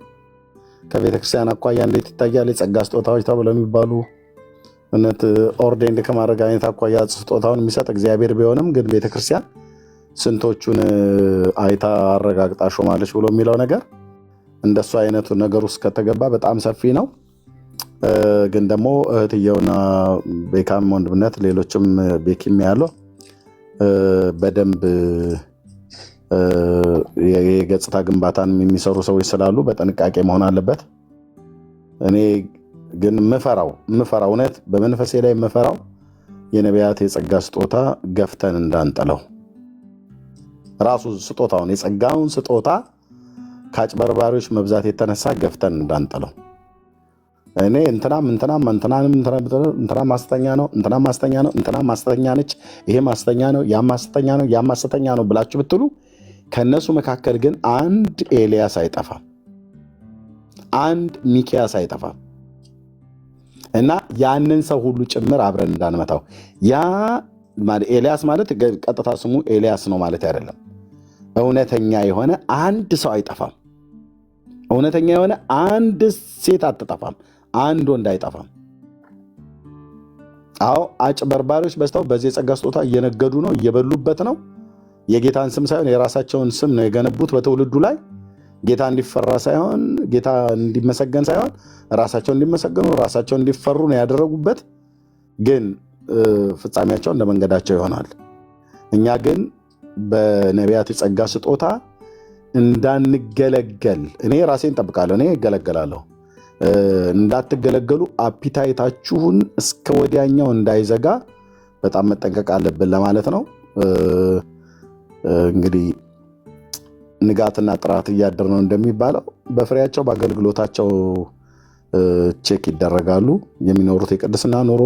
ከቤተክርስቲያን አኳያ እንዴት ይታያል? የጸጋ ስጦታዎች ተብለው የሚባሉ እውነት ኦርዴንድ ከማድረግ አይነት አኳያ ስጦታውን የሚሰጥ እግዚአብሔር ቢሆንም ግን ቤተክርስቲያን ስንቶቹን አይታ አረጋግጣ ሾማለች ብሎ የሚለው ነገር እንደሱ አይነቱ ነገር ውስጥ ከተገባ በጣም ሰፊ ነው። ግን ደግሞ እህትየውና ቤካም ወንድምነት ሌሎችም ቤኪም ያለው በደንብ የገጽታ ግንባታን የሚሰሩ ሰዎች ስላሉ በጥንቃቄ መሆን አለበት። እኔ ግን ምፈራው እውነት በመንፈሴ ላይ ምፈራው የነቢያት የጸጋ ስጦታ ገፍተን እንዳንጠለው፣ ራሱ ስጦታውን የጸጋውን ስጦታ ከአጭበርባሪዎች መብዛት የተነሳ ገፍተን እንዳንጠለው። እኔ እንትናም ማስተኛ ነው እንትና ማስተኛ ነች፣ ይሄ ማስተኛ ነው ያ ማስተኛ ነው ብላችሁ ብትሉ ከነሱ መካከል ግን አንድ ኤልያስ አይጠፋም፣ አንድ ሚኪያስ አይጠፋም። እና ያንን ሰው ሁሉ ጭምር አብረን እንዳንመታው ያ ኤልያስ ማለት ቀጥታ ስሙ ኤልያስ ነው ማለት አይደለም። እውነተኛ የሆነ አንድ ሰው አይጠፋም። እውነተኛ የሆነ አንድ ሴት አትጠፋም። አንድ ወንድ አይጠፋም። አዎ አጭበርባሪዎች በዝተው በዚህ የጸጋ ስጦታ እየነገዱ ነው፣ እየበሉበት ነው። የጌታን ስም ሳይሆን የራሳቸውን ስም ነው የገነቡት በትውልዱ ላይ። ጌታ እንዲፈራ ሳይሆን ጌታ እንዲመሰገን ሳይሆን ራሳቸው እንዲመሰገኑ ራሳቸው እንዲፈሩ ነው ያደረጉበት። ግን ፍጻሜያቸው እንደ መንገዳቸው ይሆናል። እኛ ግን በነቢያት የጸጋ ስጦታ እንዳንገለገል እኔ ራሴን ጠብቃለሁ፣ እኔ እገለገላለሁ። እንዳትገለገሉ አፒታይታችሁን እስከ ወዲያኛው እንዳይዘጋ በጣም መጠንቀቅ አለብን ለማለት ነው። እንግዲህ ንጋትና ጥራት እያደር ነው እንደሚባለው በፍሬያቸው በአገልግሎታቸው ቼክ ይደረጋሉ። የሚኖሩት የቅድስና ኑሮ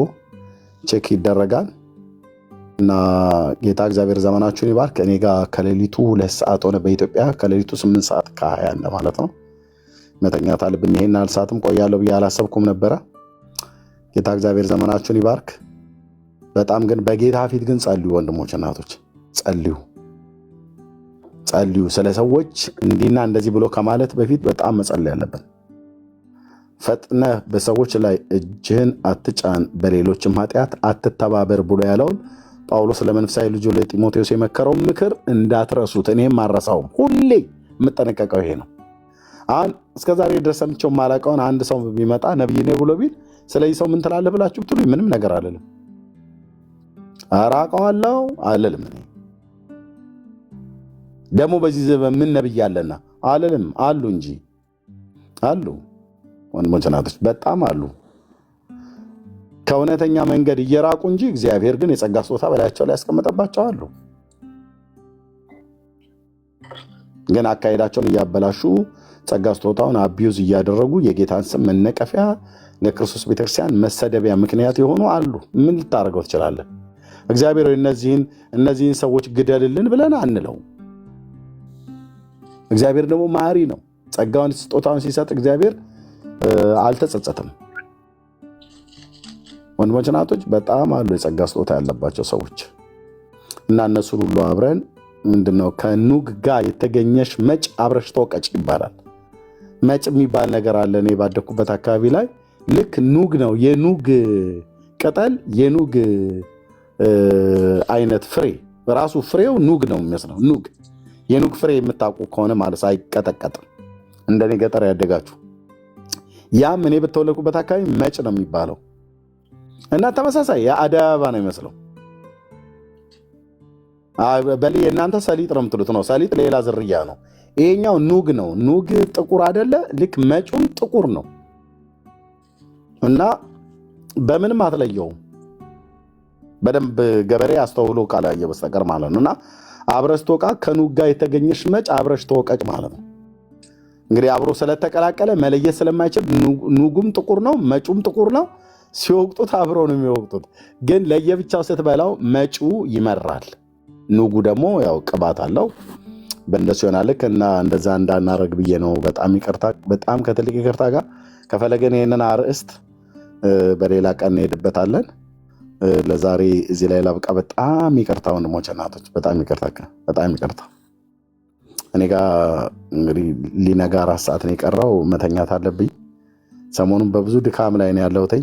ቼክ ይደረጋል እና ጌታ እግዚአብሔር ዘመናችሁን ይባርክ። እኔ ጋር ከሌሊቱ 2 ሰዓት ሆነ በኢትዮጵያ፣ ከሌሊቱ 8 ሰዓት ከ20 እንደማለት ነው። መተኛት አለብኝ። ይሄን ያህል ሰዓትም ቆያለሁ ብዬ አላሰብኩም ነበረ። ጌታ እግዚአብሔር ዘመናችሁን ይባርክ። በጣም ግን በጌታ ፊት ግን ጸልዩ ወንድሞች እናቶች፣ ጸልዩ። ስለ ሰዎች እንዲና እንደዚህ ብሎ ከማለት በፊት በጣም መጸለይ ያለብን። ፈጥነህ በሰዎች ላይ እጅህን አትጫን፣ በሌሎችም ኃጢአት አትተባበር ብሎ ያለውን ጳውሎስ ለመንፈሳዊ ልጁ ለጢሞቴዎስ የመከረውን ምክር እንዳትረሱት። እኔም አልረሳውም። ሁሌ የምጠነቀቀው ይሄ ነው። አሁን እስከዛሬ ድረስ ሰምቼው የማላውቀውን አንድ ሰው ቢመጣ ነብይ ነኝ ብሎ ቢል ስለዚህ ሰው ምን ትላለህ ብላችሁ ብትሉኝ ምንም ነገር አልልም። ኧረ አውቀዋለሁ አልልም። እኔ ደግሞ በዚህ ዘመን ምን ነብይ አለና አልልም። አሉ እንጂ አሉ ወንድሞች እናቶች፣ በጣም አሉ ከእውነተኛ መንገድ እየራቁ እንጂ እግዚአብሔር ግን የጸጋ ስጦታ በላያቸው ላይ ያስቀመጠባቸው አሉ። ግን አካሄዳቸውን እያበላሹ ጸጋ ስጦታውን አቢዩዝ እያደረጉ የጌታን ስም መነቀፊያ ለክርስቶስ ቤተክርስቲያን መሰደቢያ ምክንያት የሆኑ አሉ። ምን ልታደርገው ትችላለህ? እግዚአብሔር እነዚህን ሰዎች ግደልልን ብለን አንለው። እግዚአብሔር ደግሞ መሐሪ ነው። ጸጋውን ስጦታውን ሲሰጥ እግዚአብሔር አልተጸጸተም። ወንድሞች እናቶች፣ በጣም አሉ የጸጋ ስጦታ ያለባቸው ሰዎች እና እነሱን ሁሉ አብረን ምንድነው ከኑግ ጋር የተገኘሽ መጭ አብረሽ ተወቀጭ ይባላል። መጭ የሚባል ነገር አለ። እኔ ባደኩበት አካባቢ ላይ ልክ ኑግ ነው፣ የኑግ ቅጠል፣ የኑግ አይነት ፍሬ ራሱ ፍሬው ኑግ ነው የሚመስለው። ኑግ የኑግ ፍሬ የምታውቁ ከሆነ ማለት አይቀጠቀጥም። እንደኔ ገጠር ያደጋችሁ ያም እኔ በተወለድኩበት አካባቢ መጭ ነው የሚባለው እና ተመሳሳይ የአደይ አበባ ነው የሚመስለው። የእናንተ ሰሊጥ ነው የምትሉት ነው። ሰሊጥ ሌላ ዝርያ ነው። ይሄኛው ኑግ ነው። ኑግ ጥቁር አይደለ? ልክ መጩም ጥቁር ነው እና በምንም አትለየውም። በደንብ ገበሬ አስተውሎ ካላየ በስተቀር ማለት ነው። እና አብረሽ ተወቃ ከኑግ ጋር የተገኘሽ መጭ አብረሽ ተወቀጭ ማለት ነው። እንግዲህ አብሮ ስለተቀላቀለ መለየት ስለማይችል ኑጉም ጥቁር ነው፣ መጩም ጥቁር ነው። ሲወቅጡት አብሮ ነው የሚወቅጡት። ግን ለየብቻው ስትበላው መጩ ይመራል። ኑጉ ደግሞ ያው ቅባት አለው። በእንደሱ ይሆናል። እና እንደዛ እንዳናረግ ብዬ ነው። በጣም ይቅርታ፣ በጣም ከትልቅ ይቅርታ ጋር ከፈለገን ይህንን አርዕስት በሌላ ቀን እንሄድበታለን። ለዛሬ እዚህ ላይ ላብቃ። በጣም ይቅርታ ወንድሞች እናቶች፣ በጣም ይቅርታ። እኔ ጋር እንግዲህ ሊነጋ 4 ሰዓት ነው የቀረው፣ መተኛት አለብኝ። ሰሞኑን በብዙ ድካም ላይ ነው ያለሁትኝ።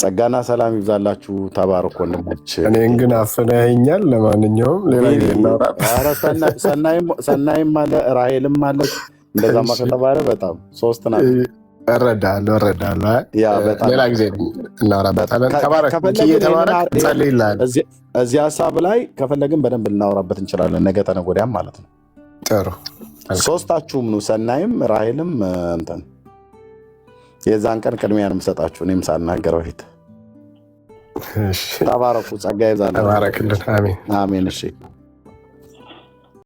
ጸጋና ሰላም ይብዛላችሁ። ተባረኩ ወንድሞች። እኔን ግን አፍነኸኛል። ለማንኛውም ሌላ ጊዜ እናውራ። ሰናይም አለ ራሄልም አለች። እንደዛማ ከተባለ በጣም 3 ናቸው። እረዳለሁ። ሌላ ጊዜ እናወራበታለን። ተባረክ። እንጸልይልሃለን። እዚህ ሀሳብ ላይ ከፈለግን በደንብ ልናወራበት እንችላለን። ነገ ተነገ ወዲያም ማለት ነው። ጥሩ። 3ታችሁም ነው፣ ሰናይም ራሄልም እንትን የዛን ቀን ቅድሚያን የምሰጣችሁ እኔም ሳልናገር በፊት። ተባረኩ። ጸጋ ይብዛላችሁ። ተባረክልን። አሜን። አሜን። እሺ